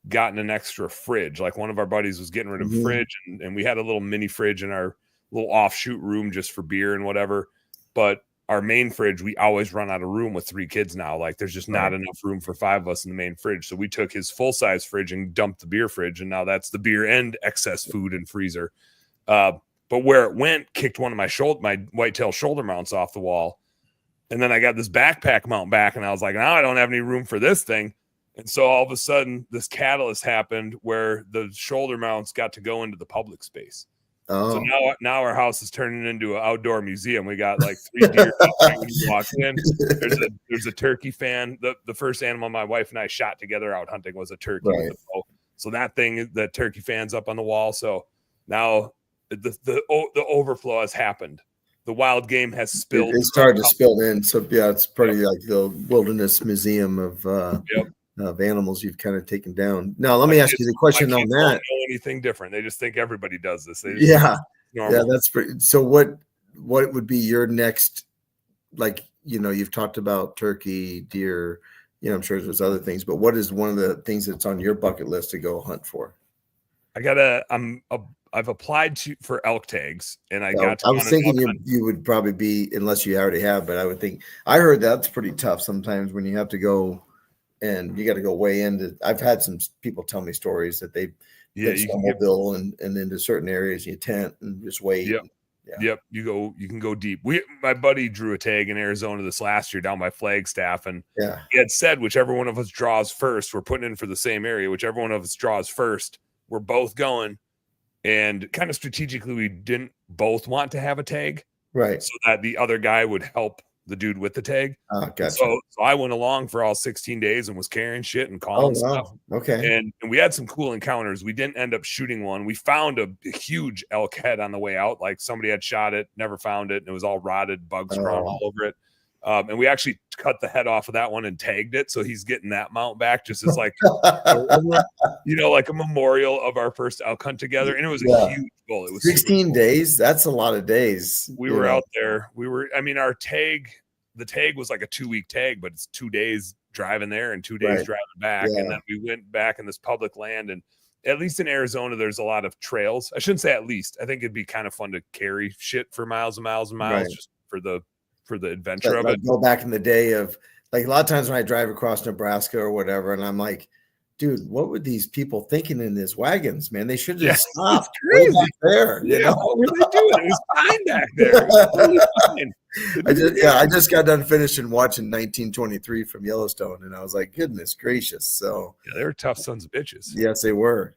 gotten an extra fridge. Like one of our buddies was getting rid of a fridge, and we had a little mini fridge in our little offshoot room just for beer and whatever. But our main fridge, we always run out of room with 3 kids now. Like there's just not enough room for 5 of us in the main fridge. So we took his full size fridge and dumped the beer fridge. And now that's the beer and excess food and freezer. But where it went, kicked one of my whitetail shoulder mounts off the wall. And then I got this backpack mount back and I was like, now I don't have any room for this thing. And so all of a sudden this catalyst happened where the shoulder mounts got to go into the public space. So now our house is turning into an outdoor museum. We got like 3 deer when you walk in. There's a turkey fan. The first animal my wife and I shot together out hunting was a turkey with a bow. So the turkey fan's up on the wall. So now the overflow has happened. The wild game has spilled. It started to spill in. So yeah, it's pretty like the wilderness museum of animals you've kind of taken down. Now, let me ask you the question on that. Don't know anything different. They just think everybody does this. That's pretty. So what would be your next, like, you've talked about turkey, deer, I'm sure there's other things, but what is one of the things that's on your bucket list to go hunt for? I've applied for elk tags, and I was thinking you would probably be, unless you already have, but I heard that's pretty tough sometimes when you have to go. And you got to go way into. I've had some people tell me stories that they snowmobile and into certain areas. You tent and just wait. Yep. You can go deep. My buddy drew a tag in Arizona this last year down by Flagstaff, and he had said whichever one of us draws first, we're putting in for the same area. Whichever one of us draws first, we're both going. And kind of strategically, we didn't both want to have a tag, right? So that the other guy would help the dude with the tag. Gotcha. So I went along for all 16 days and was carrying shit and calling stuff. Okay. And we had some cool encounters. We didn't end up shooting one. We found a huge elk head on the way out. Like somebody had shot it, never found it, and it was all rotted, bugs crawling all over it. And we actually cut the head off of that one and tagged it. So he's getting that mount back just as like, like a memorial of our first elk hunt together. And it was a huge bull. It was 16 days. That's a lot of days. We were out there. Our tag, the tag was like a 2-week tag, but it's 2 days driving there and 2 days driving back. Yeah. And then we went back in this public land. And at least in Arizona, there's a lot of trails. I shouldn't say at least. I think it'd be kind of fun to carry shit for miles and miles and miles just for the adventure of it. Go back in the day of, like, a lot of times when I drive across Nebraska or whatever, and I'm like, dude, what were these people thinking in these wagons, man? They should have just stopped crazy back there. What were they doing? It was fine back there. I just got done finishing watching 1923 from Yellowstone, and I was like, goodness gracious. So they were tough sons of bitches. Yes, they were.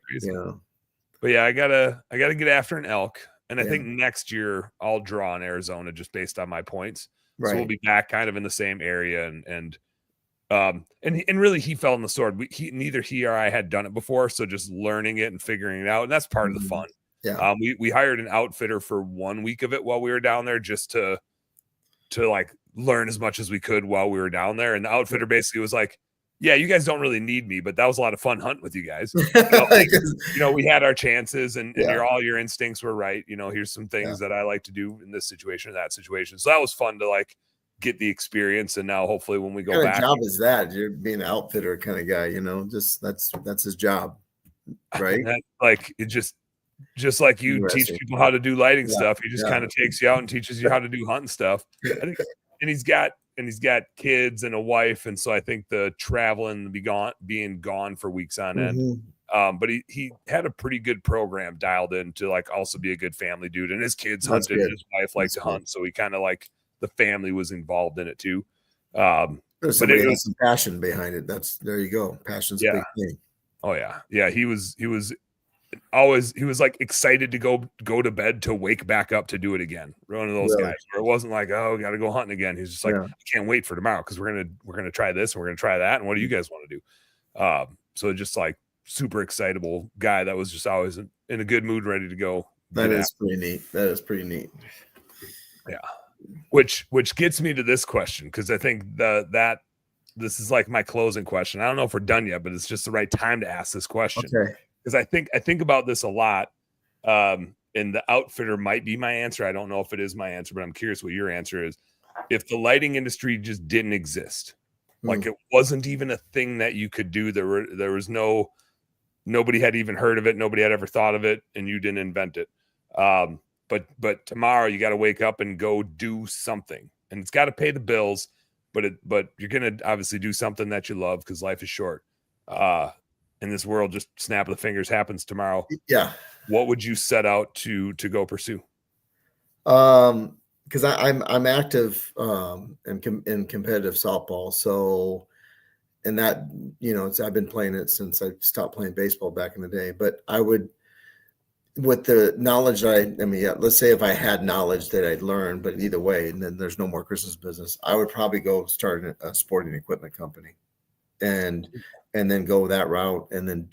But yeah, I gotta get after an elk. And I think next year I'll draw in Arizona just based on my points. Right. So we'll be back kind of in the same area, and really he fell on the sword. Neither he or I had done it before, so just learning it and figuring it out, and that's part of the fun. Yeah. We hired an outfitter for 1 week of it while we were down there, just to like learn as much as we could while we were down there. And the outfitter basically was like, yeah, you guys don't really need me, but that was a lot of fun hunting with you guys. We had our chances, and all your instincts were right. Here's some things that I like to do in this situation or that situation. So that was fun to like get the experience. And now hopefully when we go back, what job is that? You're being an outfitter kind of guy, just that's his job, right? Like it just like you teach people how to do lighting stuff. He just kind of takes you out and teaches you how to do hunting stuff. I think, and he's got kids and a wife, and so I think the traveling, being gone for weeks on end. But he had a pretty good program dialed in to like also be a good family dude, and his kids hunted, and his wife liked to hunt, so he kind of like the family was involved in it too. There's some passion behind it. There you go. Passion's a big thing. Oh yeah. He was he was like excited to go to bed to wake back up to do it again. One of those guys where it wasn't like, oh, got to go hunting again. He's just like, I can't wait for tomorrow because we're gonna try this and we're gonna try that. And what do you guys want to do? So just like super excitable guy that was just always in a good mood, ready to go. That is pretty neat. That is pretty neat. Yeah. Which gets me to this question, because I think that this is like my closing question. I don't know if we're done yet, but it's just the right time to ask this question. Okay. Because I think about this a lot. And the outfitter might be my answer. I don't know if it is my answer, but I'm curious what your answer is. If the lighting industry just didn't exist, like it wasn't even a thing that you could do, there was nobody had even heard of it, nobody had ever thought of it, and you didn't invent it. But tomorrow you got to wake up and go do something, and it's got to pay the bills. But you're gonna obviously do something that you love, because life is short. In this world, just snap of the fingers happens tomorrow. Yeah. What would you set out to go pursue? Because I'm active in competitive softball. So, and that, I've been playing it since I stopped playing baseball back in the day. But I would, with the knowledge let's say if I had knowledge that I'd learned, but either way, and then there's no more Christmas business, I would probably go start a sporting equipment company and then go that route, and then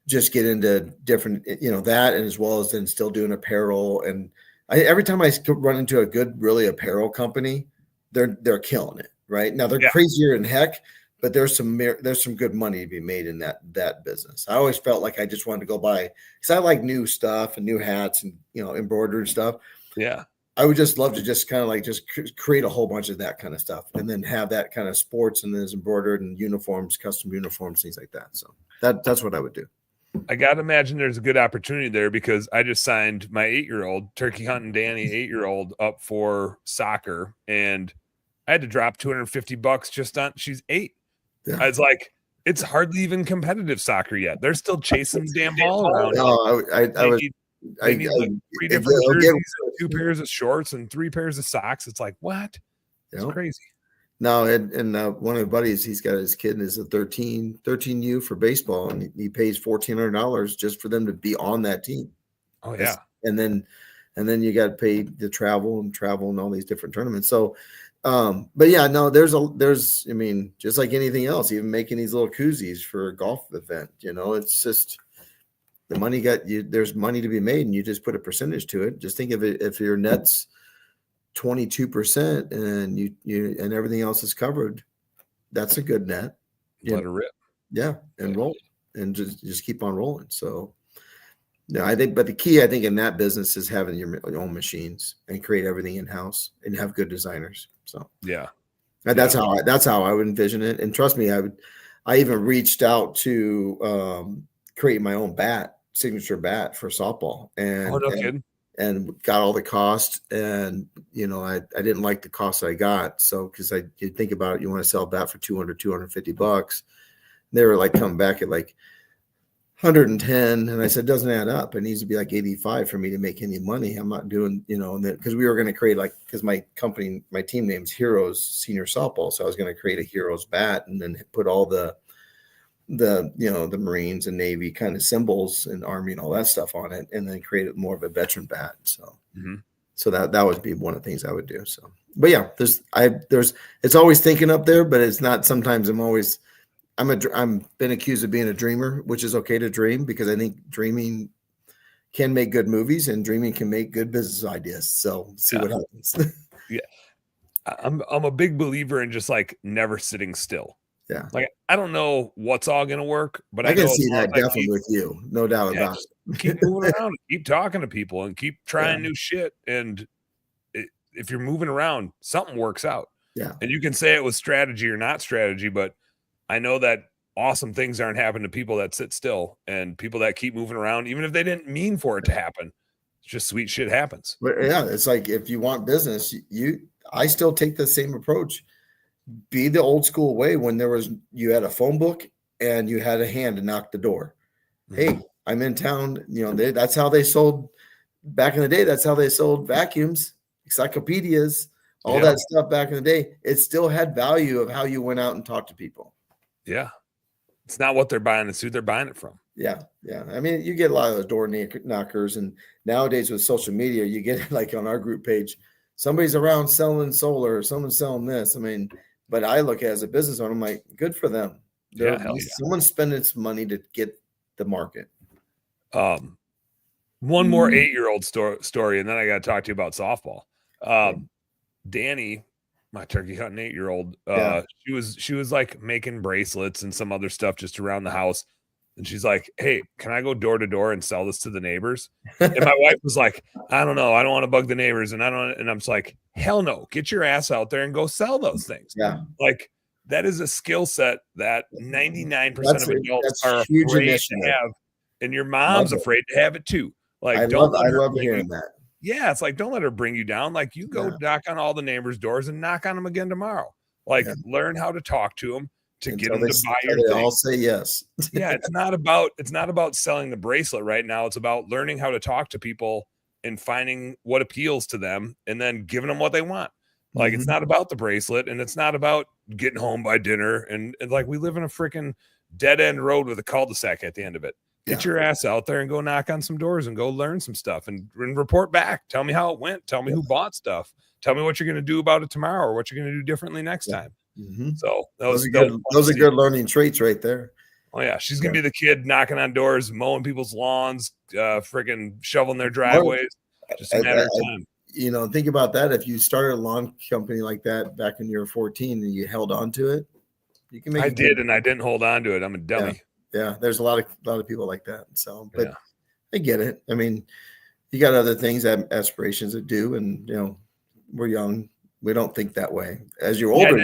just get into different, that, and as well as then still doing apparel. And every time I run into a good, really apparel company, they're killing it right now. They're crazier than heck, but there's some good money to be made in that business. I always felt like I just wanted to go buy, because I like new stuff and new hats and embroidered stuff. Yeah, I would just love to just kind of like just create a whole bunch of that kind of stuff, and then have that kind of sports and then embroidered and uniforms, custom uniforms, things like that. So that's what I would do. I got to imagine there's a good opportunity there, because I just signed my 8-year-old, turkey hunting Danny, 8-year-old, up for soccer, and I had to drop $250 just on, she's 8. Yeah. I was like, it's hardly even competitive soccer yet. They're still chasing the damn ball around. No, I need like 3 different jerseys, 2 pairs of shorts, and 3 pairs of socks. It's like, what? It's crazy. No, and one of my buddies, he's got his kid is a 13U for baseball, and he pays $1,400 just for them to be on that team. Oh yeah, and then you got to pay the travel and all these different tournaments. So, but yeah, no, there's just like anything else, even making these little koozies for a golf event, it's just the money there's money to be made, and you just put a percentage to it. Just think of it, if your net's 22% and you and everything else is covered, that's a good net. Let it rip. Yeah, and roll, and just keep on rolling. So I think, but the key, I think, in that business is having your own machines and create everything in house and have good designers. So yeah, that's how I would envision it. And trust me, I even reached out to create my own signature bat for softball, and got all the cost, and I didn't like the cost I got. So because you think about it, you want to sell a bat for $250. They were like coming back at like 110, and I said, it doesn't add up. It needs to be like 85 for me to make any money. I'm not doing, because we were going to create, like, because my team name's Heroes Senior Softball, so I was going to create a Heroes bat and then put all the Marines and Navy kind of symbols and Army and all that stuff on it, and then create it more of a veteran bat. So, so that would be one of the things I would do. So, but yeah, it's always thinking up there, but it's not. Sometimes I'm been accused of being a dreamer, which is okay to dream, because I think dreaming can make good movies and dreaming can make good business ideas. So see what happens. Yeah. I'm a big believer in just like never sitting still. Yeah. Like, I don't know what's all going to work, but I can see that definitely with you. No doubt about it. Keep moving around, keep talking to people, and keep trying new shit. And if you're moving around, something works out. Yeah. And you can say it was strategy or not strategy, but I know that awesome things aren't happening to people that sit still, and people that keep moving around, even if they didn't mean for it to happen. It's just sweet shit happens. But yeah, it's like, if you want business, I still take the same approach. Be the old school way, when you had a phone book and you had a hand to knock the door. Hey, I'm in town. That's how they sold back in the day. That's how they sold vacuums, encyclopedias, all that stuff back in the day. It still had value of how you went out and talked to people. Yeah. It's not what they're buying, it's who they're buying it from. Yeah. I mean, you get a lot of those door knockers, and nowadays with social media, you get like on our group page, somebody's around selling solar, someone's selling this. I mean, but I look at it as a business owner, I'm like, good for them. Someone's spending some money to get the market. One more 8-year-old story, and then I got to talk to you about softball. Danny, my turkey hunting 8-year-old, she was like making bracelets and some other stuff just around the house. And she's like, hey, can I go door to door and sell this to the neighbors? And my wife was like, I don't know. I don't want to bug the neighbors. And I'm just like, hell no, get your ass out there and go sell those things. Yeah. Like that is a skill set that 99% of adults are afraid to have. And your mom's afraid to have it too. Like, I love hearing that. Yeah. It's like, don't let her bring you down. Like you go knock on all the neighbors' doors and knock on them again tomorrow. Like learn how to talk to them. To get them to buy your thing. I'll say yes. Yeah, it's not about selling the bracelet right now. It's about learning how to talk to people and finding what appeals to them and then giving them what they want. Like it's not about the bracelet and it's not about getting home by dinner. And like we live in a freaking dead end road with a cul-de-sac at the end of it. Get your ass out there and go knock on some doors and go learn some stuff and report back. Tell me how it went. Tell me who bought stuff. Tell me what you're going to do about it tomorrow or what you're going to do differently next time. So those are good learning traits right there. Oh yeah, she's gonna be the kid knocking on doors, mowing people's lawns, freaking shoveling their driveways. Just a matter of time. Think about that. If you started a lawn company like that back when you were 14 and you held on to it, you can make. I did, and I didn't hold on to it. I'm a dummy. Yeah. There's a lot of people like that. So, but I get it. I mean, you got other things, aspirations to do, and we're young. We don't think that way. As you're older,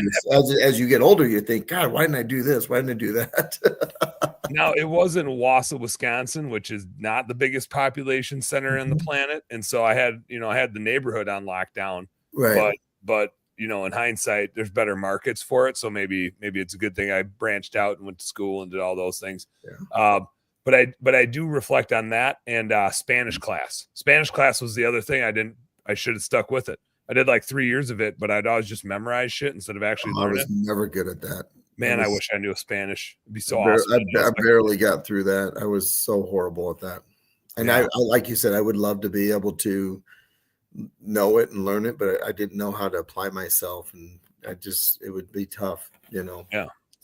as you get older, you think, God, why didn't I do this? Why didn't I do that? Now, it was in Wausau, Wisconsin, which is not the biggest population center in the planet. And so I had the neighborhood on lockdown. Right. But in hindsight, there's better markets for it. So maybe it's a good thing I branched out and went to school and did all those things. Yeah. But I do reflect on that and Spanish class. Spanish class was the other thing I should have stuck with it. I did like 3 years of it, but I'd always just memorize shit instead of actually learning. I was never good at that. Man, I wish I knew Spanish. It'd be so awesome. I barely got through that. I was so horrible at that. And I like you said, I would love to be able to know it and learn it, but I didn't know how to apply myself. And it would be tough, to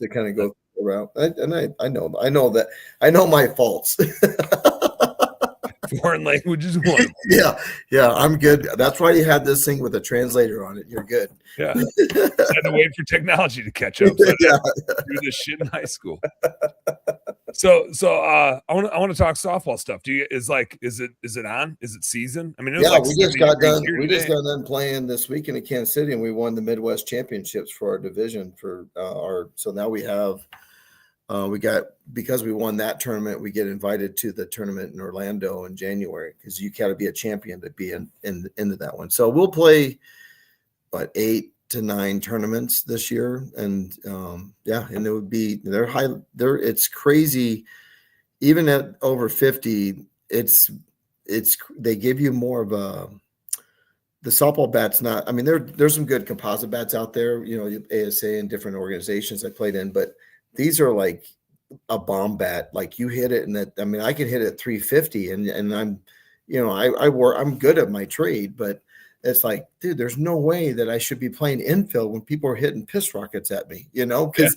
kind of go around. I know that. I know my faults. Foreign language is one. Yeah, I'm good. That's why you had this thing with a translator on it. You're good. Yeah, I had to wait for technology to catch up. So do this shit in high school. So I want to talk softball stuff. Is it on? Is it season? I mean, we just got done. We just got done playing this weekend in Kansas City, and we won the Midwest Championships for our division for So now we have. Because we won that tournament, we get invited to the tournament in Orlando in January because you got to be a champion to be into that one. So we'll play 8 to 9 tournaments this year, and and it would be it's crazy. Even at over 50, it's they give you more of the softball bat's not. I mean, there's some good composite bats out there, ASA and different organizations I played in, but these are like a bomb bat. Like you hit it, and I can hit it 350, and I'm, I'm good at my trade, but it's like, dude, there's no way that I should be playing infield when people are hitting piss rockets at me, because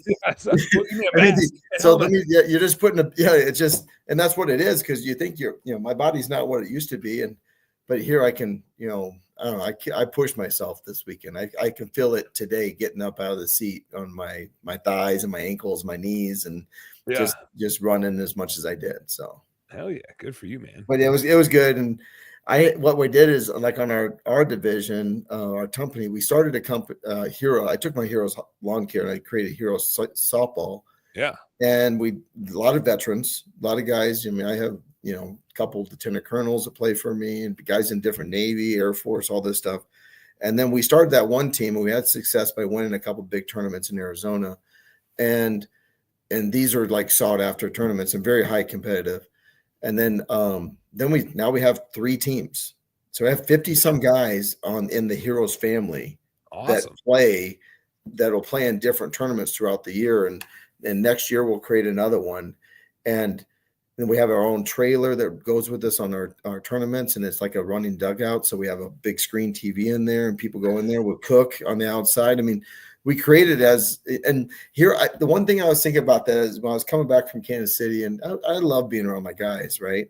you're just putting it's just, and that's what it is. Cause you think my body's not what it used to be. But here I can, I don't know. I pushed myself this weekend. I can feel it today getting up out of the seat on my thighs and my ankles, my knees, and just running as much as I did. So hell yeah, good for you, man. But it was good. And what we did is, like on our division, our company, we started a Hero. I took my Heroes lawn care and I created Heroes softball. Yeah. And a lot of veterans, a lot of guys. I mean, I have a couple of lieutenant colonels that play for me and guys in different Navy, Air Force, all this stuff. And then we started that one team and we had success by winning a couple of big tournaments in Arizona. And these are like sought after tournaments and very high competitive. And then we have 3 teams. So we have 50 some guys in the Heroes family awesome. that'll play in different tournaments throughout the year. And next year we'll create another one. And And we have our own trailer that goes with us on our tournaments, and it's like a running dugout. So we have a big screen TV in there, and people go in there. We'll cook on the outside. I mean, we created and here, the one thing I was thinking about that is when I was coming back from Kansas City, and I love being around my guys, right?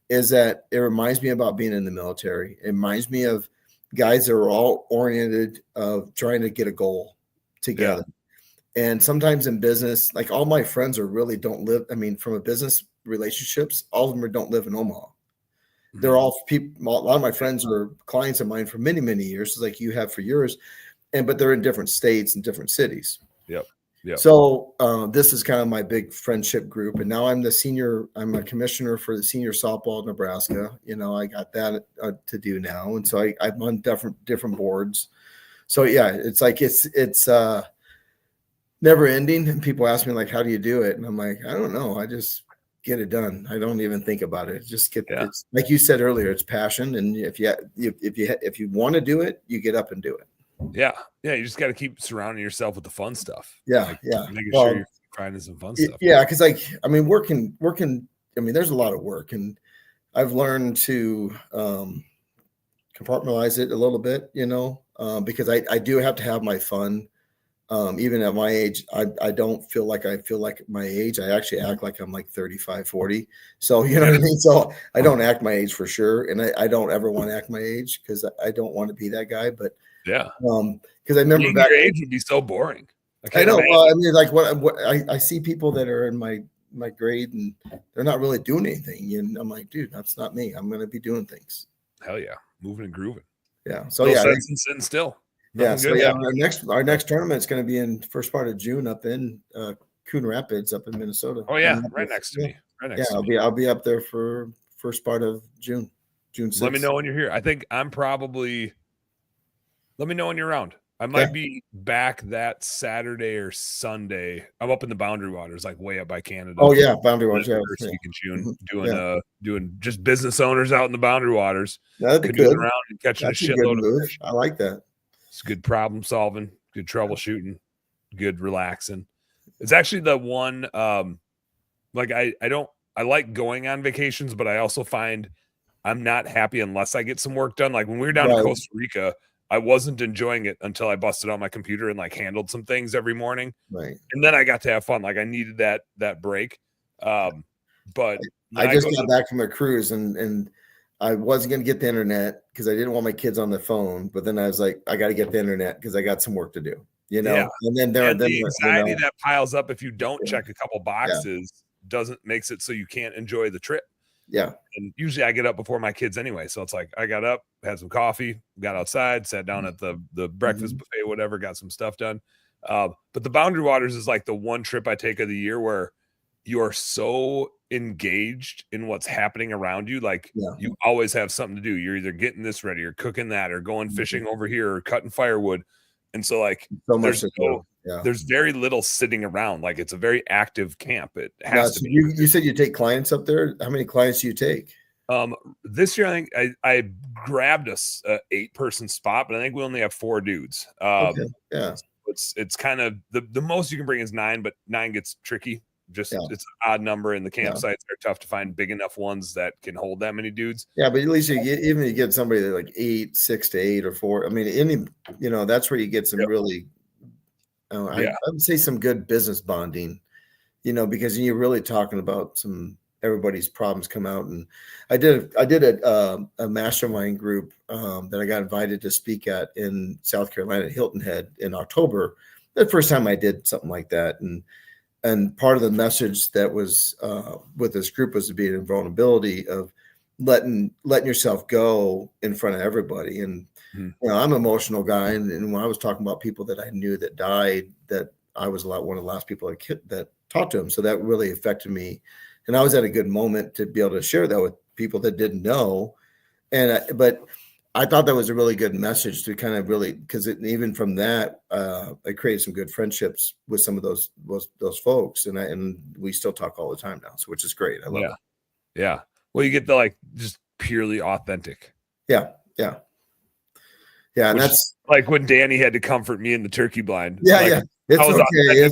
Is that it reminds me about being in the military. It reminds me of guys that are all oriented of trying to get a goal together. Yeah. And sometimes in business, like all my friends don't live. I mean, from a business relationships, all of them don't live in Omaha. Mm-hmm. They're all people. A lot of my friends are clients of mine for many, many years, like you have for yours. But they're in different states and different cities. Yep. Yeah. So this is kind of my big friendship group. And now I'm a commissioner for the senior softball of Nebraska. I got that to do now. And so I'm on different boards. So yeah, it's like, it's never ending. And people ask me like, how do you do it? And I'm like, I don't know. I just get it done. I don't even think about it. Just it's like you said earlier, it's passion. And if you want to do it, you get up and do it. Yeah. You just got to keep surrounding yourself with the fun stuff. Yeah. Making sure you're finding some fun stuff. Yeah, because working. I mean, there's a lot of work, and I've learned to compartmentalize it a little bit. Because I do have to have my fun. Even at my age, I don't feel like my age. I actually act like I'm like 35, 40. So, you know what I mean? So I don't act my age for sure. And I don't ever want to act my age because I don't want to be that guy. But yeah. Because I remember back, your age would be so boring. I know. Well, I mean, like what I see people that are in my grade and they're not really doing anything. And I'm like, dude, that's not me. I'm going to be doing things. Hell yeah. Moving and grooving. Yeah. So sitting still. Yeah. So yeah, our next tournament is going to be in first part of June up in Coon Rapids up in Minnesota. Oh yeah. Right next to me. Right next to me. I'll be up there for first part of June 6th. Let me know when you're here. I think let me know when you're around. I might be back that Saturday or Sunday. I'm up in the Boundary Waters, like way up by Canada. Oh yeah, Boundary Waters. First week in June, doing just business owners out in the Boundary Waters. That'd be good. Around and catching a shitload of fish. I like that. It's good problem solving, good troubleshooting, good relaxing. It's actually the one. Like I like going on vacations, but I also find I'm not happy unless I get some work done. Like when we were down in Costa Rica, I wasn't enjoying it until I busted out my computer and like handled some things every morning. Right. And then I got to have fun. Like I needed that break. But I just got back from a cruise and I wasn't going to get the internet because I didn't want my kids on the phone. But then I was like, I got to get the internet because I got some work to do, And then the anxiety that piles up if you don't check a couple boxes makes it so you can't enjoy the trip. Yeah. And usually I get up before my kids anyway. So it's like I got up, had some coffee, got outside, sat down at the breakfast buffet, whatever, got some stuff done. But the Boundary Waters is like the one trip I take of the year where you are so engaged in what's happening around you. Like you always have something to do. You're either getting this ready or cooking that or going fishing over here or cutting firewood. And so like there's very little sitting around. Like it's a very active camp. It has to be. You said you take clients up there. How many clients do you take? This year, I think I grabbed a 8-person spot, but I think we only have 4 dudes. Okay. Yeah. It's kind of the most you can bring is 9, but 9 gets tricky. It's an odd number, and the campsites are tough to find big enough ones that can hold that many dudes. Yeah, but at least even you get somebody that like 6 to 8 or 4. I mean, that's where you get some really. I would say some good business bonding, because you're really talking about everybody's problems come out. And I did a mastermind group that I got invited to speak at in South Carolina, Hilton Head in October. The first time I did something like that. And part of the message that was with this group was to be in vulnerability of letting yourself go in front of everybody. And I'm an emotional guy, and when I was talking about people that I knew that died, that I was one of the last people that talked to them. So that really affected me, and I was at a good moment to be able to share that with people that didn't know. But I thought that was a really good message to kind of really, because even from that, I created some good friendships with some of those folks, and we still talk all the time now, so which is great. I love it. Yeah. Well, you get the just purely authentic. Yeah. And that's like when Danny had to comfort me in the turkey blind. Yeah. It's okay. I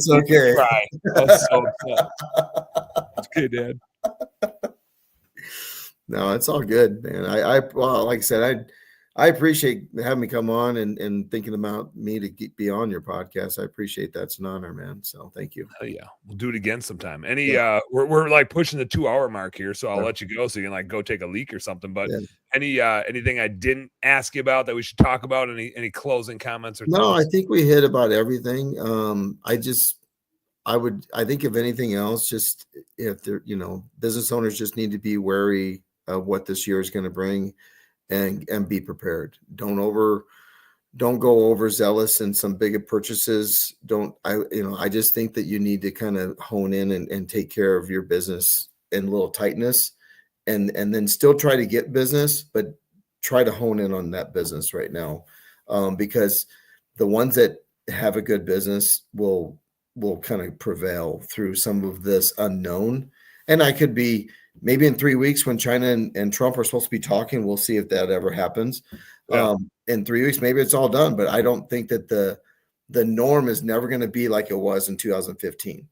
was so upset. It's okay, Dad. No, it's all good, man. Well, like I said, I appreciate having me come on and thinking about me to be on your podcast. I appreciate that. It's an honor, man. So thank you. Oh yeah, we'll do it again sometime. We're like pushing the 2-hour mark here, so I'll let you go so you can like go take a leak or something. But anything I didn't ask you about that we should talk about? Any closing comments or no? thoughts? I think we hit about everything. I think if anything else, just if they're, business owners just need to be wary of what this year is going to bring and be prepared. Don't go overzealous in some bigger purchases. I just think that you need to kind of hone in and take care of your business in a little tightness and then still try to get business, but try to hone in on that business right now. Because the ones that have a good business will kind of prevail through some of this unknown. And I could be maybe in 3 weeks when China and Trump are supposed to be talking, we'll see if that ever happens. Yeah. In 3 weeks, maybe it's all done, but I don't think that the norm is never going to be like it was in 2015.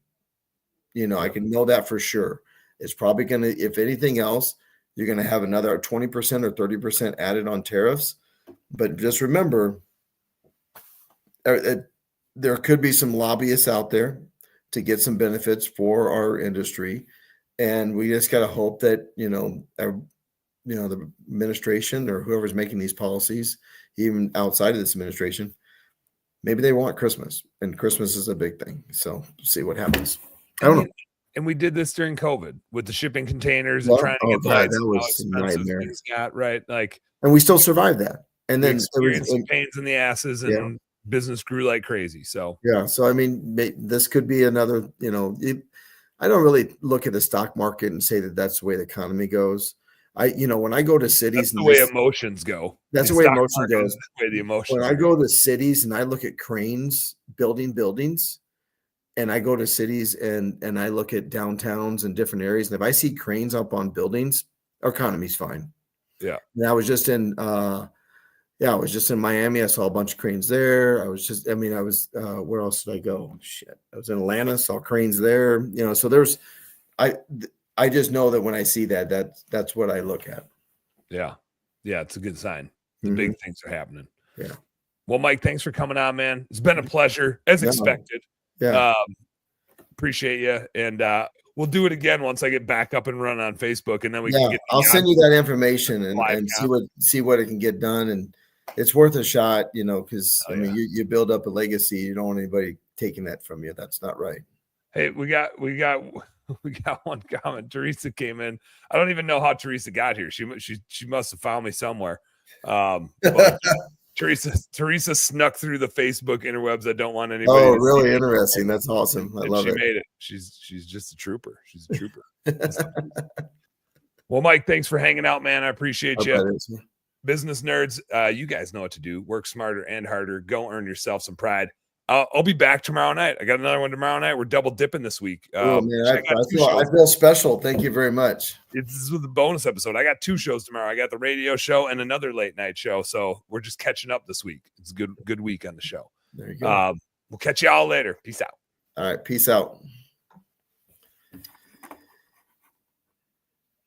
I can know that for sure. It's probably going to, if anything else, you're going to have another 20% or 30% added on tariffs. But just remember, there could be some lobbyists out there to get some benefits for our industry. And we just got to hope that, the administration or whoever's making these policies, even outside of this administration, maybe they want Christmas, and Christmas is a big thing. So see what happens. I don't know. And we did this during COVID with the shipping containers and trying to get the lights. That was a nightmare. Things got right, and we still survived that. And then experienced some pains in the asses, and business grew like crazy. So so I mean, this could be another. I don't really look at the stock market and say that that's the way the economy goes. When I go to cities, that's the way emotions go. That's the way emotion goes. The way the emotions. When I go to cities and I look at cranes building buildings, and I go to cities and I look at downtowns and different areas, and if I see cranes up on buildings, our economy's fine. Yeah. And I was just in Miami. I saw a bunch of cranes there. where else did I go? Shit. I was in Atlanta, saw cranes there. So I just know that when I see that's what I look at. Yeah. Yeah. It's a good sign. The big things are happening. Yeah. Well, Mike, thanks for coming on, man. It's been a pleasure as expected. Yeah. Appreciate you. And, we'll do it again once I get back up and run on Facebook, and then we can get. I'll send you that information and see what it can get done, and it's worth a shot, because you build up a legacy. You don't want anybody taking that from you. That's not right. Hey, we got one comment. Teresa came in. I don't even know how Teresa got here. She must have found me somewhere. But Teresa snuck through the Facebook interwebs. I don't want anybody. Oh, really interesting. That's awesome. I love it. She made it. She's just a trooper. She's a trooper. Well, Mike, thanks for hanging out, man. I appreciate you. Business nerds, you guys know what to do. Work smarter and harder. Go earn yourself some pride. I'll be back tomorrow night. I got another one tomorrow night. We're double dipping this week. I feel special. Thank you very much. This is the bonus episode. I got 2 shows tomorrow. I got the radio show and another late night show. So we're just catching up this week. It's a good week on the show. There you go. We'll catch you all later. Peace out. All right. Peace out.